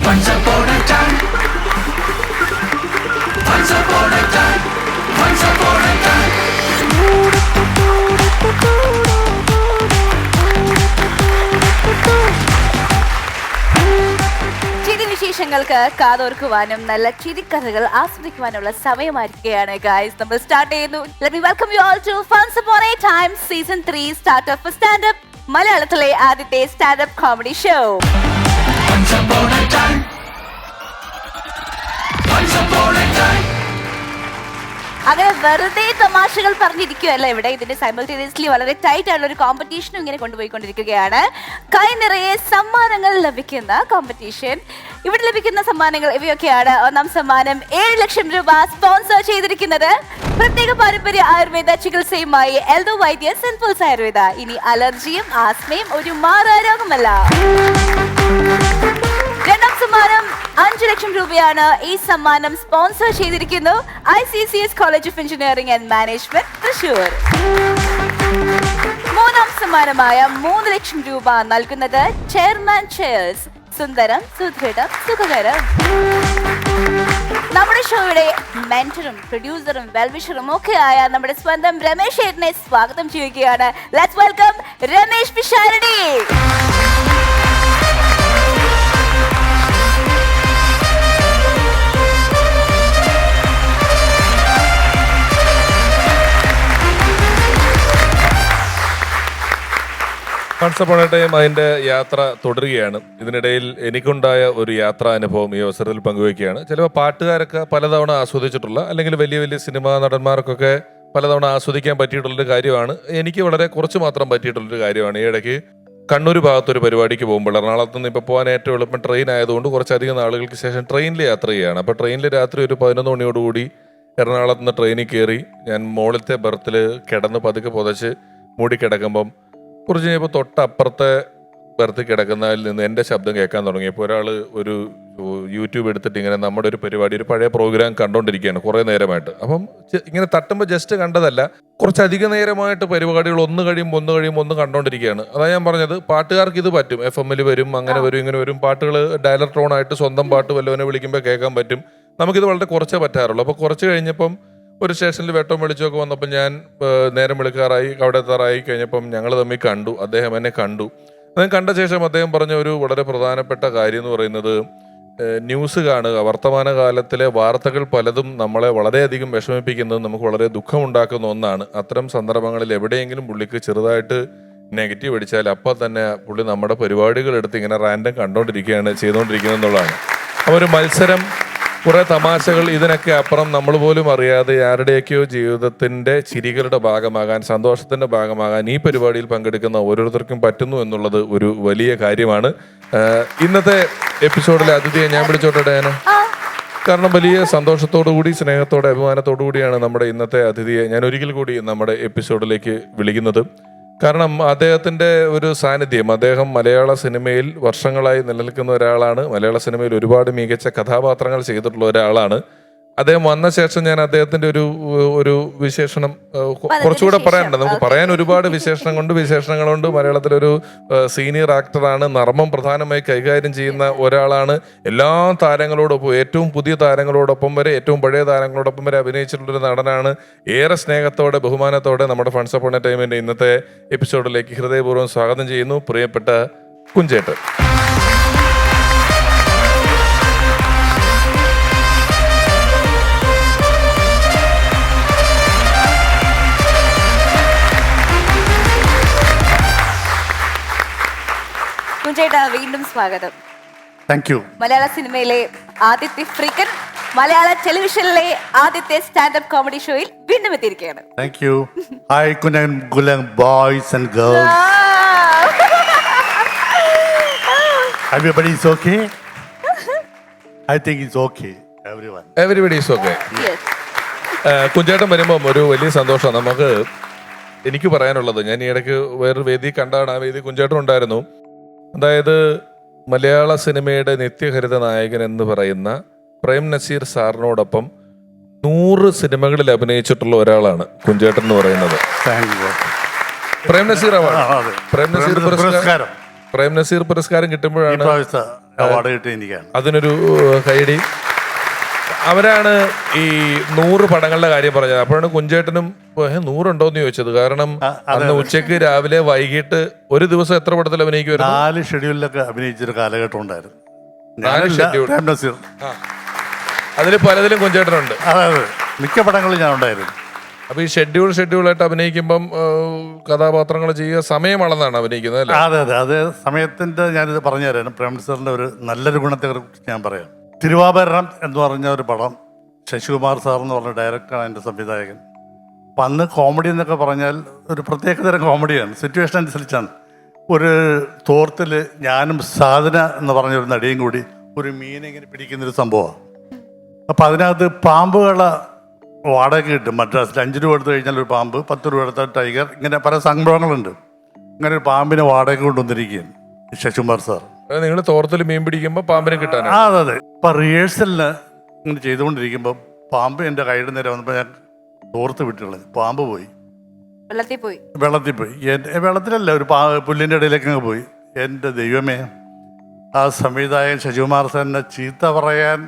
Once upon a time. Once upon a time. Once upon a time. വിശേഷങ്ങൾക്ക് കാതോർക്കുവാനും നല്ല ചിരിക്കഥകൾ ആസ്വദിക്കുവാനുള്ള സമയമായിരിക്കുകയാണ് guys. നമ്മൾ start ചെയ്യുന്നു. Let me welcome you all to Once Upon a Time Season 3 Startup for Stand-up, മലയാളത്തിലെ ആദ്യത്തെ standup comedy show. Once upon a time. Once upon a time. അങ്ങനെ വെറുതെ തമാശകൾ പറഞ്ഞിരിക്കുകയല്ല ഇവിടെ. ഇതിന്റെ സൈമൾട്ടേനിയസ്ലി വളരെ ടൈറ്റ് ആയിട്ടുള്ള ഒരു കോമ്പറ്റീഷനും ഇങ്ങനെ കൊണ്ടുപോയിക്കൊണ്ടിരിക്കുകയാണ്. കൈ നിറയെ സമ്മാനങ്ങൾ ലഭിക്കുന്ന കോമ്പറ്റീഷൻ. ഇവിടെ ലഭിക്കുന്ന സമ്മാനങ്ങൾ ഇവയൊക്കെയാണ്. ഒന്നാം സമ്മാനം 7 ലക്ഷം രൂപ സ്പോൺസർ ചെയ്തിരിക്കുന്നത് പ്രത്യേക പാരമ്പര്യ ആയുർവേദ ചികിത്സയുമായി എൽദോ വൈദ്യ സിംപിൾസ് ആയുർവേദ. ഇനി അലർജിയും ആസ്മയും ഒരു മാറാരോഗമല്ല. രണ്ടാം സമ്മാനം 5 ലക്ഷം രൂപയാണ്. ഈ സമ്മാനം സ്പോൺസർ ചെയ്തിരിക്കുന്നു ICCS college of engineering and management Thrissur. മൂന്നാം സമ്മാനമായ 3 ലക്ഷം രൂപ നൽകുന്നത് ചെയർമാൻ ചെയർസ്, സുന്ദരം സുദൃഢം സുഖകരം. നമ്മുടെ ഷോയുടെ മെന്ററും പ്രൊഡ്യൂസറും വെൽവിഷറും ഒക്കെ ആയ നമ്മുടെ സ്വന്തം രമേശ് ഏട്ടനെ സ്വാഗതം ചെയ്യുകയാണ്. Let's welcome Ramesh Pisharody. Once upon a time അതിന്റെ യാത്ര തുടരുകയാണ്. ഇതിനിടയിൽ എനിക്കുണ്ടായ ഒരു യാത്രാ അനുഭവം ഈ അവസരത്തിൽ പങ്കുവയ്ക്കുകയാണ്. ചിലപ്പോൾ പാട്ടുകാരൊക്കെ പലതവണ ആസ്വദിച്ചിട്ടുള്ള, അല്ലെങ്കിൽ വലിയ വലിയ സിനിമാ നടന്മാർക്കൊക്കെ പലതവണ ആസ്വദിക്കാൻ പറ്റിയിട്ടുള്ളൊരു കാര്യമാണ്. എനിക്ക് വളരെ കുറച്ച് മാത്രം പറ്റിയിട്ടുള്ളൊരു കാര്യമാണ്. ഈ ഇടയ്ക്ക് കണ്ണൂർ ഭാഗത്തൊരു പരിപാടിക്ക് പോകുമ്പോൾ, എറണാകുളത്ത് നിന്ന് ഇപ്പോൾ പോകാൻ ഏറ്റവും എളുപ്പം ട്രെയിൻ ആയതുകൊണ്ട് കുറച്ചധികം നാളുകൾക്ക് ശേഷം ട്രെയിനിൽ യാത്ര ചെയ്യുകയാണ്. അപ്പോൾ ട്രെയിനിൽ രാത്രി ഒരു 11 മണിയോടുകൂടി എറണാകുളത്ത് നിന്ന് ട്രെയിനിൽ കയറി ഞാൻ മുകളിലത്തെ ബർത്തിൽ കിടന്ന് പതുക്കെ പുതച്ച് മൂടിക്കിടക്കുമ്പം കുറച്ച് കഴിഞ്ഞപ്പോൾ തൊട്ടപ്പുറത്തെ ബർത്തിൽ കിടക്കുന്നതിൽ നിന്ന് എൻ്റെ ശബ്ദം കേൾക്കാൻ തുടങ്ങിയപ്പോൾ ഒരാൾ ഒരു യൂട്യൂബ് എടുത്തിട്ട് ഇങ്ങനെ നമ്മുടെ ഒരു പരിപാടി, ഒരു പഴയ പ്രോഗ്രാം കണ്ടുകൊണ്ടിരിക്കുകയാണ് കുറേ നേരമായിട്ട്. അപ്പം ഇങ്ങനെ തട്ടുമ്പോൾ ജസ്റ്റ് കണ്ടതല്ല, കുറച്ചധികം നേരമായിട്ട് പരിപാടികൾ ഒന്ന് കഴിയുമ്പോൾ ഒന്ന് കണ്ടുകൊണ്ടിരിക്കുകയാണ്. അതാണ് ഞാൻ പറഞ്ഞത്, പാട്ടുകാർക്ക് ഇത് പറ്റും. FM വരും, അങ്ങനെ വരും, ഇങ്ങനെ വരും. പാട്ടുകൾ ഡയലർ ടോൺ ആയിട്ട് സ്വന്തം പാട്ട് വല്ലവനെ വിളിക്കുമ്പോൾ കേൾക്കാൻ പറ്റും. നമുക്കിത് വളരെ കുറച്ചേ പറ്റാറുള്ളൂ. അപ്പോൾ കുറച്ച് കഴിഞ്ഞപ്പം ഒരു സ്റ്റേഷനിൽ വെട്ടവും വെളിച്ചമൊക്കെ വന്നപ്പോൾ ഞാൻ നേരം വെളുക്കാറായി, അവിടെ എത്താറായി കഴിഞ്ഞപ്പം ഞങ്ങൾ തമ്മിൽ കണ്ടു. അദ്ദേഹം എന്നെ കണ്ടു. അദ്ദേഹം കണ്ട ശേഷം അദ്ദേഹം പറഞ്ഞ ഒരു വളരെ പ്രധാനപ്പെട്ട കാര്യം എന്ന് പറയുന്നത്, ന്യൂസ് കാണുക, വർത്തമാനകാലത്തിലെ വാർത്തകൾ പലതും നമ്മളെ വളരെയധികം വിഷമിപ്പിക്കുന്നത്, നമുക്ക് വളരെ ദുഃഖമുണ്ടാക്കുന്ന ഒന്നാണ്. അത്തരം സന്ദർഭങ്ങളിൽ എവിടെയെങ്കിലും പുള്ളിക്ക് ചെറുതായിട്ട് നെഗറ്റീവ് അടിച്ചാൽ അപ്പോൾ തന്നെ പുള്ളി നമ്മുടെ പരിപാടികൾ എടുത്ത് ഇങ്ങനെ റാൻഡം കണ്ടുകൊണ്ടിരിക്കുകയാണ് ചെയ്തുകൊണ്ടിരിക്കുന്നത് എന്നുള്ളതാണ്. അപ്പോൾ ഒരു മത്സരം, കുറെ തമാശകൾ, ഇതിനൊക്കെ അപ്പുറം നമ്മൾ പോലും അറിയാതെ ആരുടെയൊക്കെയോ ജീവിതത്തിന്റെ ചിരികളുടെ ഭാഗമാകാൻ, സന്തോഷത്തിന്റെ ഭാഗമാകാൻ ഈ പരിപാടിയിൽ പങ്കെടുക്കുന്ന ഓരോരുത്തർക്കും പറ്റുന്നു എന്നുള്ളത് ഒരു വലിയ കാര്യമാണ്. ഇന്നത്തെ എപ്പിസോഡിലെ അതിഥിയെ ഞാൻ വിളിച്ചോട്ടെ ഡയാന? കാരണം വലിയ സന്തോഷത്തോടു കൂടി, സ്നേഹത്തോടെ, അഭിമാനത്തോടു കൂടിയാണ് നമ്മുടെ ഇന്നത്തെ അതിഥിയെ ഞാൻ ഒരിക്കൽ കൂടി നമ്മുടെ എപ്പിസോഡിലേക്ക് വിളിക്കുന്നത്. കാരണം അദ്ദേഹത്തിൻ്റെ ഒരു സാന്നിധ്യം, അദ്ദേഹം മലയാള സിനിമയിൽ വർഷങ്ങളായി നിലനിൽക്കുന്ന ഒരാളാണ്. മലയാള സിനിമയിൽ ഒരുപാട് മികച്ച കഥാപാത്രങ്ങൾ ചെയ്തിട്ടുള്ള ഒരാളാണ്. അദ്ദേഹം വന്ന ശേഷം ഞാൻ അദ്ദേഹത്തിൻ്റെ ഒരു വിശേഷണം കുറച്ചുകൂടെ പറയാനുണ്ട്. നമുക്ക് പറയാൻ ഒരുപാട് വിശേഷങ്ങൾ കൊണ്ട് മലയാളത്തിലൊരു സീനിയർ ആക്ടറാണ്. നർമ്മം പ്രധാനമായി കൈകാര്യം ചെയ്യുന്ന ഒരാളാണ്. എല്ലാ താരങ്ങളോടൊപ്പം, ഏറ്റവും പുതിയ താരങ്ങളോടൊപ്പം വരെ, ഏറ്റവും പഴയ താരങ്ങളോടൊപ്പം വരെ അഭിനയിച്ചിട്ടുള്ളൊരു നടനാണ്. ഏറെ സ്നേഹത്തോടെ, ബഹുമാനത്തോടെ നമ്മുടെ വൺസ് അപ്പോൺ എ ടൈമിൻ്റെ ഇന്നത്തെ എപ്പിസോഡിലേക്ക് ഹൃദയപൂർവ്വം സ്വാഗതം ചെയ്യുന്നു പ്രിയപ്പെട്ട കുഞ്ചേട്ടൻ. കുഞ്ചേട്ടാ, വീണ്ടും സ്വാഗതം. Thank you. മലയാള സിനിമയിലെ ആദ്യത്തെ ഫ്രീക്കൻ, മലയാള ടെലിവിഷനിലെ ആദ്യത്തെ സ്റ്റാൻഡപ്പ് കോമഡി ഷോയിൽ വീണ്ടും എത്തിയിരിക്കുകയാണ്. Thank you. Hi Kunjan boys and girls. Everybody is okay? I think it's okay. Everybody is okay. Yes. കുഞ്ചേട്ടൻ വരുമ്പം ഒരു വലിയ സന്തോഷം നമുക്ക്. എനിക്ക് പറയാനുള്ളത്, ഞാൻ ഈ ഇടയ്ക്ക് വേറൊരു വേദി കണ്ടാണ്. ആ വേദി കുഞ്ചേട്ടൻ ഉണ്ടായിരുന്നു. അതായത് മലയാള സിനിമയുടെ നിത്യഹരിത നായകൻ എന്ന് പറയുന്ന പ്രേം നസീർ സാറിനോടൊപ്പം 100 സിനിമകളിൽ അഭിനയിച്ചിട്ടുള്ള ഒരാളാണ് കുഞ്ചേട്ടൻ എന്ന് പറയുന്നത്. പ്രേം നസീർ അവാർഡ്, പ്രേം നസീർ പുരസ്കാരം കിട്ടുമ്പോഴാണ് അവാർഡ് കിട്ടിയ എനിക്കാണ്. അതിനൊരു കൈയടി. അവരാണ് ഈ 100 പടങ്ങളുടെ കാര്യം പറഞ്ഞത്. അപ്പോഴാണ് കുഞ്ചേട്ടനും 100 ചോദിച്ചത്. കാരണം അന്ന് ഉച്ചക്ക് രാവിലെ വൈകിട്ട് ഒരു ദിവസം എത്ര പടത്തിൽ അഭിനയിക്കുമായിരുന്നു? 4 ഷെഡ്യൂളിലൊക്കെ അഭിനയിച്ചൊരു കാലഘട്ടം ഉണ്ടായിരുന്നു. 4 ഷെഡ്യൂൾ. അതിൽ പലതിലും കുഞ്ചേട്ടനുണ്ട്. അതെ, മിക്ക പടങ്ങളിൽ ഞാൻ ഉണ്ടായിരുന്നു. അപ്പൊ ഈ ഷെഡ്യൂളായിട്ട് അഭിനയിക്കുമ്പം കഥാപാത്രങ്ങൾ ചെയ്യുക സമയം അളന്നാണ് അഭിനയിക്കുന്നത് അല്ലേ? അതെ അതെ, അത് സമയത്തിന്റെ ഞാനിത് പറഞ്ഞു തരാം. പ്രേം സാറിന്റെ ഒരു നല്ലൊരു ഗുണത്തെ കുറിച്ച് ഞാൻ പറയാം. തിരുവാഭരണം എന്ന് പറഞ്ഞ ഒരു പടം, ശശികുമാർ സാർ എന്ന് പറഞ്ഞ ഡയറക്ടറാണ് എൻ്റെ സംവിധായകൻ. അപ്പം അന്ന് കോമഡി എന്നൊക്കെ പറഞ്ഞാൽ ഒരു പ്രത്യേകതരം കോമഡിയാണ്, സിറ്റുവേഷൻ അനുസരിച്ചാണ്. ഒരു തോർത്തിൽ ഞാനും സാധന എന്ന് പറഞ്ഞൊരു നടിയും കൂടി ഒരു മീനെ ഇങ്ങനെ പിടിക്കുന്നൊരു സംഭവമാണ്. അപ്പം അതിനകത്ത് പാമ്പുകളെ വാടക കിട്ടും. മദ്രാസിൽ 5 രൂപ എടുത്തു കഴിഞ്ഞാൽ ഒരു പാമ്പ്, 10 രൂപ എടുത്ത ടൈഗർ, ഇങ്ങനെ പല സംഭവങ്ങളുണ്ട്. അങ്ങനെ ഒരു പാമ്പിനെ വാടക കൊണ്ടുവന്നിരിക്കുകയാണ് ശശികുമാർ സാർ. നിങ്ങൾ തോർത്തിൽ മീൻ പിടിക്കുമ്പോൾ പാമ്പിനെ കിട്ടാനാണ്? അതെ അതെ. ഇപ്പം റിഹേഴ്സലിന് ഇങ്ങനെ ചെയ്തുകൊണ്ടിരിക്കുമ്പോൾ പാമ്പ് എൻ്റെ കൈയുടെ നേരെ വന്നപ്പോൾ ഞാൻ തോർത്ത് വിട്ടുള്ളത്, പാമ്പ് പോയി, വെള്ളത്തിൽ പോയി. വെള്ളത്തിലല്ല, ഒരു പുല്ലിൻ്റെ ഇടയിലേക്ക് അങ്ങ് പോയി. എൻ്റെ ദൈവമേ, ആ സംവിധായകൻ ശശികുമാർ സാറിനെ ചീത്ത പറയാൻ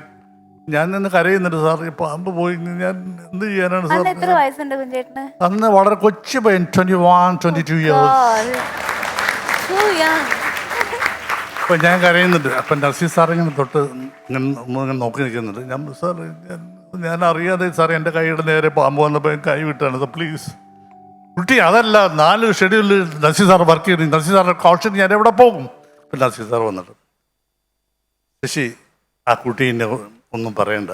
ഞാൻ നിന്ന് കരയുന്നുണ്ട്. സാർ, ഈ പാമ്പ് പോയി, ഞാൻ എന്ത് ചെയ്യാനാണ് സാർ? അന്ന് വളരെ കൊച്ചു പയ്യൻ, 21-22 ഇയേഴ്സ്. അപ്പം ഞാൻ കരയുന്നുണ്ട്. അപ്പം നസീർ സാർ ഇങ്ങനെ തൊട്ട് ഇങ്ങനെ നോക്കി നിൽക്കുന്നുണ്ട്. ഞാൻ സാർ, ഞാൻ അറിയാതെ സാർ എൻ്റെ കൈയുടെ നേരെ പാമ്പ് വന്നപ്പോൾ കൈ വിട്ടാണ് സാർ, പ്ലീസ്. കുട്ടി അതല്ല, 4 ഷെഡ്യൂളിൽ നസീർ സാർ വർക്ക് ചെയ്തു. നസീർ സാറിൻ്റെ കോഷൻ ഞാൻ എവിടെ പോകും? അപ്പം നസീർ സാർ വന്നിട്ട്, ശശി, ആ കുട്ടി എന്നെ ഒന്നും പറയണ്ട,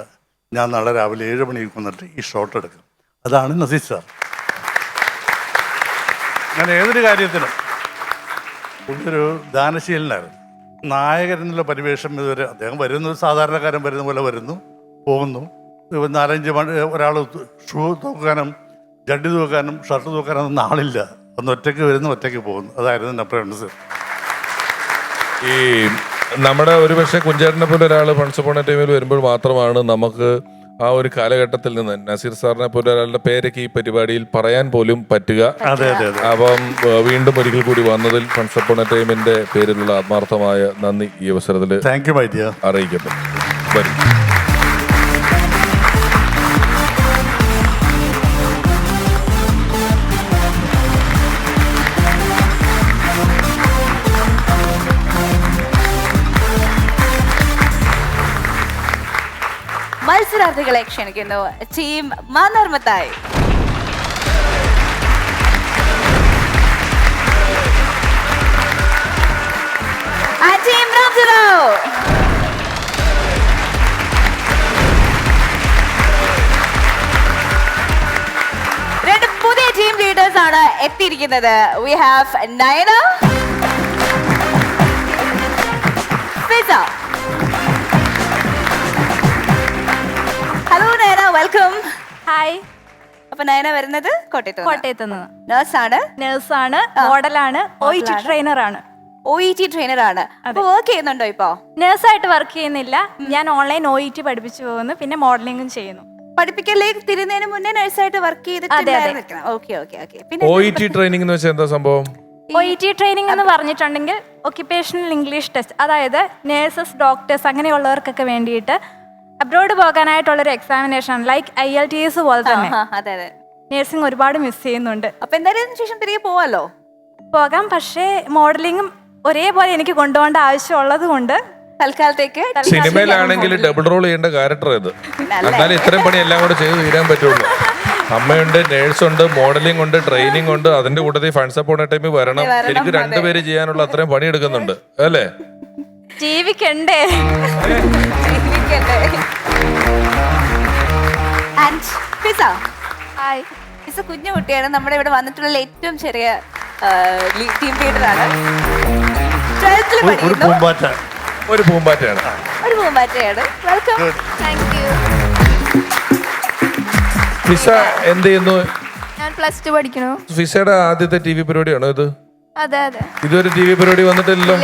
ഞാൻ നാളെ രാവിലെ 7 മണിക്ക് വന്നിട്ട് ഈ ഷോട്ട് എടുക്കും. അതാണ് നസീർ സാർ. ഞാൻ ഏതൊരു കാര്യത്തിനും ഒരു ദാനശീലനായിരുന്നു. നായകൻ എന്നുള്ള പരിവേഷം ഇതുവരെ അദ്ദേഹം വരുന്നു, സാധാരണക്കാരൻ വരുന്ന പോലെ വരുന്നു, പോകുന്നു. 4-5 മണി ഒരാൾ ഷൂ തൂക്കാനും ജഡ്ഡി തൂക്കാനും ഷർട്ട് തൂക്കാനും ഒന്നും ആളില്ല. ഒന്ന് ഒറ്റയ്ക്ക് വരുന്നു, ഒറ്റയ്ക്ക് പോകുന്നു. അതായിരുന്നു എൻ്റെ ഫ്രണ്ട്സ്. ഈ നമ്മുടെ ഒരു പക്ഷേ കുഞ്ചേട്ടനെ പോലെ ഒരാൾ ഫണ്ട്സ് പോണ ടൈമിൽ വരുമ്പോൾ മാത്രമാണ് നമുക്ക് ആ ഒരു കാലഘട്ടത്തിൽ നിന്ന് നസീർ സാറിനെ പോലെ ഒരാളുടെ പേരൊക്കെ ഈ പരിപാടിയിൽ പറയാൻ പോലും പറ്റുക. അതെ അതെ അതെ. അപ്പം വീണ്ടും ഒരിക്കൽ കൂടി വന്നതിൽ ഫണ്ട്സ് പോണ ടൈമിന്റെ പേരിലുള്ള ആത്മാർത്ഥമായ നന്ദി ഈ അവസരത്തിൽ താങ്ക് യു മൈ ഡിയർ അറിയിക്കപ്പെടും. വരും. മത്സരാർത്ഥികളെ ക്ഷണിക്കുന്നു. ടീം മാനർമത്തായി. ടീം രാംജിറാവ്. രണ്ട് പുതിയ ടീം ലീഡേഴ്സ് ആണ് എത്തിയിരിക്കുന്നത്. We have Nayana, Fiza. Hello Nayana, welcome. Hi. അപ്പൊ നയന വരുന്നത് കോട്ടയത്ത് നിന്ന്. നേഴ്സാണ്, മോഡലാണ്, OET ട്രെയിനറാണ്. OET ട്രെയിനറാണ്. അപ്പൊ വർക്ക് ചെയ്യുന്നുണ്ടോ ഇപ്പോ? നേഴ്സായിട്ട് വർക്ക് ചെയ്യുന്നില്ല, ഞാൻ ഓൺലൈൻ OET പഠിപ്പിച്ചു പോകുന്നു, പിന്നെ മോഡലിംഗും ചെയ്യുന്നു. പഠിപ്പിക്കലേക്ക് തിരുന്നതിന് മുന്നേ നഴ്സായിട്ട് വർക്ക് ചെയ്തിട്ടുണ്ടായിരുന്നു. Okay okay okay. പിന്നെ OET ട്രെയിനിങ് എന്ന് വെച്ചാൽ എന്താ സംഭവം? OET ട്രെയിനിങ് എന്ന് പറഞ്ഞിട്ടുണ്ടെങ്കിൽ ഒക്യുപേഷണൽ ഇംഗ്ലീഷ് ടെസ്റ്റ്, അതായത് നേഴ്സസ്, ഡോക്ടേഴ്സ് അങ്ങനെയുള്ളവർക്കൊക്കെ വേണ്ടിയിട്ട് അബ്രോഡ് പോകാനായിട്ടുള്ളൊരു എക്സാമിനേഷൻ, ലൈക്ക് IELTS പോലെ തന്നെ. അതെ അതെ. നേഴ്സിംഗ് ഒരുപാട് മിസ് ചെയ്യുന്നുണ്ട്. അപ്പൊ എന്തായാലും ശേഷം തിരികെ പോവാലോ? പോകാം, പക്ഷേ മോഡലിംഗും ഒരേപോലെ എനിക്ക് കൊണ്ടുപോകേണ്ട ആവശ്യമുള്ളത് കൊണ്ട് തൽക്കാലത്തേക്ക് സിനിമയിലാണെങ്കിൽ ഡബിൾ റോൾ ചെയ്യേണ്ട ക്യാരക്ടർ ഇത്. എന്നാലും ഇത്രയും പണി എല്ലാം കൂടെ ചെയ്ത് തീരാൻ പറ്റുള്ളൂ. അമ്മയുണ്ട്, നേഴ്സുണ്ട്, മോഡലിംഗ് ഉണ്ട്, ട്രെയിനിങ് ഉണ്ട്, അതിന്റെ കൂട്ടത്തിൽ ഫണ്ട്സ് പോണ ടൈമിൽ വരണം. എനിക്ക് 2 പേര് ചെയ്യാനുള്ള അത്രയും പണി എടുക്കുന്നുണ്ട് അല്ലേ? ജീവിക്കണ്ടേ? കുഞ്ഞു കുട്ടിയാണ്, നമ്മുടെ ഇവിടെ വന്നിട്ടുള്ള ഏറ്റവും ചെറിയ ടീം ലീഡറാണ്. ഒരു പൂമ്പാറ്റ. ഒരു പൂമ്പാറ്റയാണ്. വെൽക്കം. Thank you. ഫിസ എന്ത് ചെയ്യുന്നു? ഞാൻ +2 പഠിക്കണു. ഫിസയുടെ ആദ്യത്തെ TV പരിപാടിയാണോ ഇത്? അതെ അതെ. ഇതുവരെ TV പരിപാടി വന്നിട്ടില്ലല്ലോ.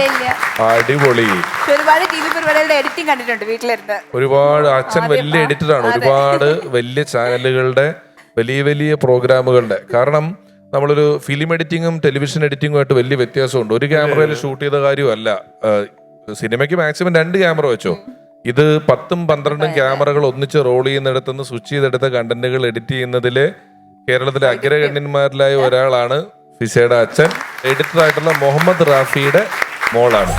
അടിപൊളി. ഒരുപാട് TV പരിപാടികളുടെ എഡിറ്റിംഗ് കണ്ടിട്ടുണ്ട് വീട്ടിലിരുന്ന്. ഒരുപാട്. അച്ഛൻ വലിയ എഡിറ്ററാണ്. ഒരുപാട് വലിയ ചാനലുകളുടെ വലിയ വലിയ പ്രോഗ്രാമുകളുടെ. കാരണം നമ്മളൊരു ഫിലിം എഡിറ്റിങ്ങും ടെലിവിഷൻ എഡിറ്റിങ്ങും ആയിട്ട് വലിയ വ്യത്യാസമുണ്ട്. ഒരു ക്യാമറയിൽ ഷൂട്ട് ചെയ്ത കാര്യമല്ല സിനിമയ്ക്ക് മാക്സിമം 2 ക്യാമറ വെച്ചോ. ഇത് 10ഉം 12ഉം ക്യാമറകൾ ഒന്നിച്ച് റോൾ ചെയ്യുന്നിടത്തുനിന്ന് സ്വിച്ച് ചെയ്തെടുത്ത കണ്ടന്റുകൾ എഡിറ്റ് ചെയ്യുന്നതില് കേരളത്തിലെ അഗ്രഗണ്യന്മാരിലായ ഒരാളാണ് ഫിസയുടെ അച്ഛൻ. എഡിറ്റർ ആയിട്ടുള്ള മുഹമ്മദ് റാഫിയുടെ മോളാണ്.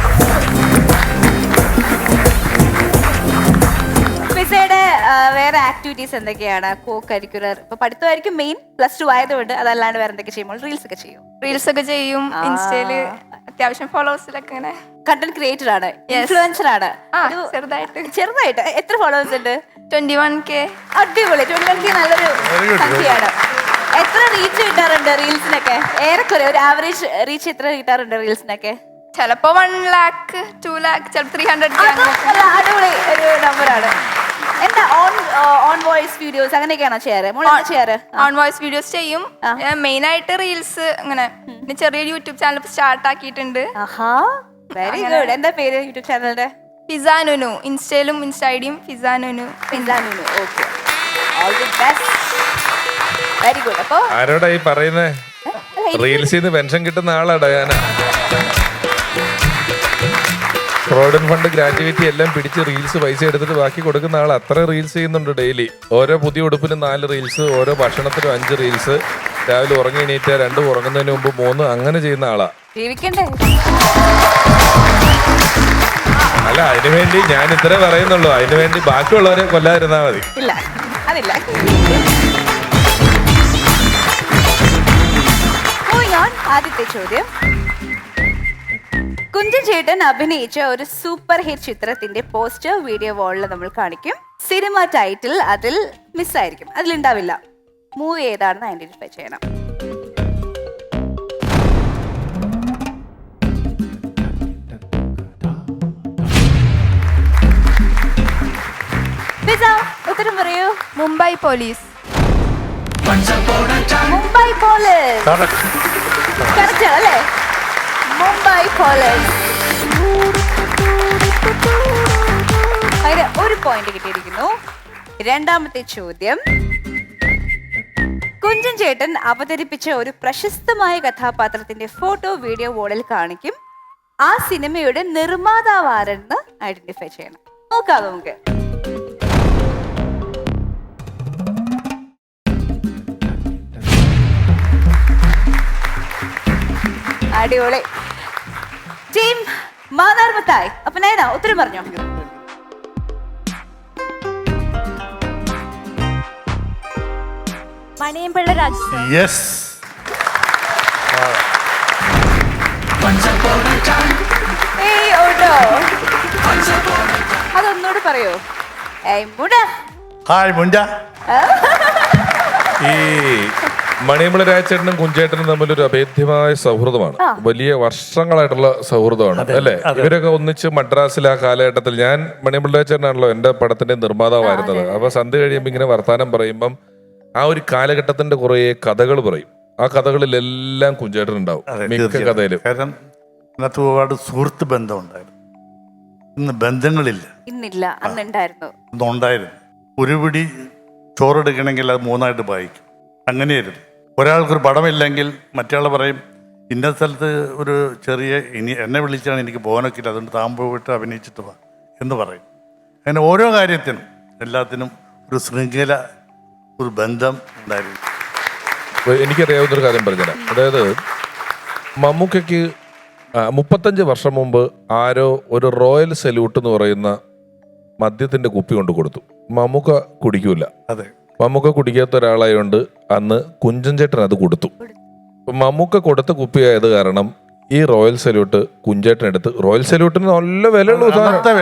ഫിസയുടെ വേറെ ആക്ടിവിറ്റീസ് എന്തൊക്കെയാണ്? കോ കരിക്കുലർ ഇപ്പൊ പഠിത്തമായിരിക്കും മെയിൻ, +2 ആയതുകൊണ്ട്. അതല്ലാണ്ട് വേറെ എന്തൊക്കെ ചെയ്യുമ്പോൾ? റീൽസ് ഒക്കെ ചെയ്യും? റീൽസ് ഒക്കെ ചെയ്യും. ഇൻസ്റ്റയില് അത്യാവശ്യം ഫോളോവേഴ്സിലൊക്കെ ഇങ്ങനെ കണ്ടന്റ് ക്രിയേറ്റർ ആണ്, ഇൻഫ്ലുവൻസർ ആണ്. ചെറുതായിട്ട് എത്ര ഫോളോവേഴ്സ് ഉണ്ട്? 21K. അടിപൊളി. 21K നല്ലൊരു സംഖ്യയാണ്. എത്ര റീച്ച് കിട്ടാറുണ്ട് റീൽസിനൊക്കെ? ഏറെക്കുറെ ഒരു ആവറേജ് റീച്ച് എത്ര കിട്ടാറുണ്ട് റീൽസിനൊക്കെ? ചിലപ്പോ 1 lakh 2 lakh ചിലപ്പോ 300K. അടിപൊളി ഒരു നമ്പറാണ്. എന്താ ഓൺ വോയിസ് വീഡിയോസ് അങ്ങനെയൊക്കെയാണോ ചെയ്യാറ്? ചെയ്യാറ് ഓൺ വോയിസ് വീഡിയോസ് ചെയ്യും. മെയിൻ ആയിട്ട് റീൽസ് അങ്ങനെ. പിന്നെ ചെറിയൊരു യൂട്യൂബ് ചാനൽ സ്റ്റാർട്ട് ആക്കിയിട്ടുണ്ട്. Very good. എന്താ പേര് യൂട്യൂബ് ചാനലിന്റെ? ഫിസാനുനു. ഇൻസ്റ്റയിലും ഇൻസ്റ്റ ഐഡിയും Fizanunu. Okay, all the best. Very good. അപ്പോ ആരോടാ ഈ പറയുന്നേ? റീൽസിൽ നിന്ന് പെൻഷൻ കിട്ടുന്ന ആളാടാ ഞാൻ. പ്രോവിഡന്റ് ഫണ്ട്, ഗ്രാറ്റുവിറ്റി എല്ലാം പിടിച്ച് റീൽസ് പൈസ എടുത്തിട്ട് ബാക്കി കൊടുക്കുന്ന ആൾ. അത്ര റീൽസ് ചെയ്യുന്നുണ്ട് ഡെയിലി. ഓരോ പുതിയ ഉടുപ്പിലും 4 റീൽസ്, ഓരോ ഭക്ഷണത്തിലും 5 റീൽസ്, രാവിലെ ഉറങ്ങി എണീറ്റ 2, ഉറങ്ങുന്നതിന് മുമ്പ് 3, അങ്ങനെ ചെയ്യുന്ന ആളാ. ജീവിക്കണ്ടേ? അല്ല, അതിനുവേണ്ടി ഞാൻ ഇത്രേ പറയുന്നുള്ളൂ. അതിനുവേണ്ടി ബാക്കിയുള്ളവരെ കൊല്ലാതിരുന്നാ മതി. ഇല്ല, അതില്ല. ആദ്യത്തെ ചോദ്യം. കുഞ്ചൻ ചേട്ടൻ അഭിനയിച്ച ഒരു സൂപ്പർ ഹിറ്റ് ചിത്രത്തിന്റെ പോസ്റ്റർ വീഡിയോ വാളിൽ നമ്മൾ കാണിക്കും. സിനിമ ടൈറ്റിൽ അതിൽ മിസ്സായിരിക്കും, അതിലുണ്ടാവില്ല. മൂവി ഏതാണെന്ന് ഐഡന്റിഫൈ ചെയ്യണം. ഉത്തരം പറയൂ. Mumbai police. Mumbai police correct അല്ലേ? മുംബൈ പോലീസ്. അതിന് 1 പോയിന്റ് കിട്ടിയിരിക്കുന്നു. രണ്ടാമത്തെ ചോദ്യം. കുഞ്ചൻ ചേട്ടൻ അവതരിപ്പിച്ച ഒരു പ്രശസ്തമായ കഥാപാത്രത്തിന്റെ ഫോട്ടോ വീഡിയോ വാളിൽ കാണിക്കും. ആ സിനിമയുടെ നിർമ്മാതാവ് ആരെന്ന് ഐഡന്റിഫൈ ചെയ്യണം. നോക്കാം നമുക്ക്. അടിപൊളി. ടീം മാനാർമത്തായി. അപ്പൊ നയന ഉത്തരം പറഞ്ഞോ. മണിയമ്പിള്ള രാജ്. യെസ്. അതൊന്നുകൂടെ പറയോ? ഹായ് മുണ്ട. ഈ മണിയമ്പിള രാജേട്ടനും കുഞ്ചേട്ടനും തമ്മിലൊരു അഭേദ്യമായ സൗഹൃദമാണ്. വലിയ വർഷങ്ങളായിട്ടുള്ള സൗഹൃദമാണ് അല്ലേ? ഇവരൊക്കെ ഒന്നിച്ച് മദ്രാസിൽ ആ കാലഘട്ടത്തിൽ, ഞാൻ മണിയമ്പിള രാജേട്ടനാണല്ലോ എന്റെ പടത്തിന്റെ നിർമ്മാതാവായിരുന്നത്. അപ്പൊ സന്ധ്യ കഴിയുമ്പോൾ ഇങ്ങനെ വർത്താനം പറയുമ്പം ആ ഒരു കാലഘട്ടത്തിന്റെ കുറെ കഥകൾ പറയും. ആ കഥകളിലെല്ലാം കുഞ്ചേട്ടൻ ഉണ്ടാവും മിക്ക കഥയിലും. കാരണം അതിനകത്ത് ഒരുപാട് സുഹൃത്ത് ബന്ധം ഉണ്ടായിരുന്നു. ഇന്ന് ബന്ധങ്ങളില്ല. ഇന്നില്ല, അന്നുണ്ടായിരുന്നു. ഇന്നുണ്ടായിരുന്നു. ഒരു പിടി ചോറെടുക്കണമെങ്കിൽ അത് 3ആയിട്ട് വായിക്കും. അങ്ങനെയായിരുന്നു. ഒരാൾക്കൊരു പടമില്ലെങ്കിൽ മറ്റയാൾ പറയും ഇന്ന സ്ഥലത്ത് ഒരു ചെറിയ എന്നെ വിളിച്ചാണ് എനിക്ക് പോകാനൊക്കില്ല, അതുകൊണ്ട് താൻ പോയിട്ട് അഭിനയിച്ചിട്ട് വാ എന്ന് പറയും. അങ്ങനെ ഓരോ കാര്യത്തിനും എല്ലാത്തിനും ഒരു ശൃംഖല, ഒരു ബന്ധം ഉണ്ടായിരുന്നു. എനിക്കറിയാവുന്നൊരു കാര്യം പറഞ്ഞുതരാം. അതായത് മമ്മൂക്കയ്ക്ക് 35 വർഷം മുമ്പ് ആരോ ഒരു റോയൽ സല്യൂട്ട് എന്ന് പറയുന്ന മദ്യത്തിന്റെ കുപ്പി കൊണ്ട് കൊടുത്തു. മമ്മൂക്ക കുടിക്കൂല. അതെ, മമ്മൂക്ക കുടിക്കാത്ത ഒരാളായോണ്ട് അന്ന് കുഞ്ചൻ ചേട്ടൻ അത് കൊടുത്തു. മമ്മൂക്ക കൊടുത്ത കുപ്പിയായത് കാരണം ഈ റോയൽ സല്യൂട്ട് കുഞ്ചേട്ടൻ എടുത്ത്, റോയൽ സല്യൂട്ടിന് നല്ല വിലയുള്ള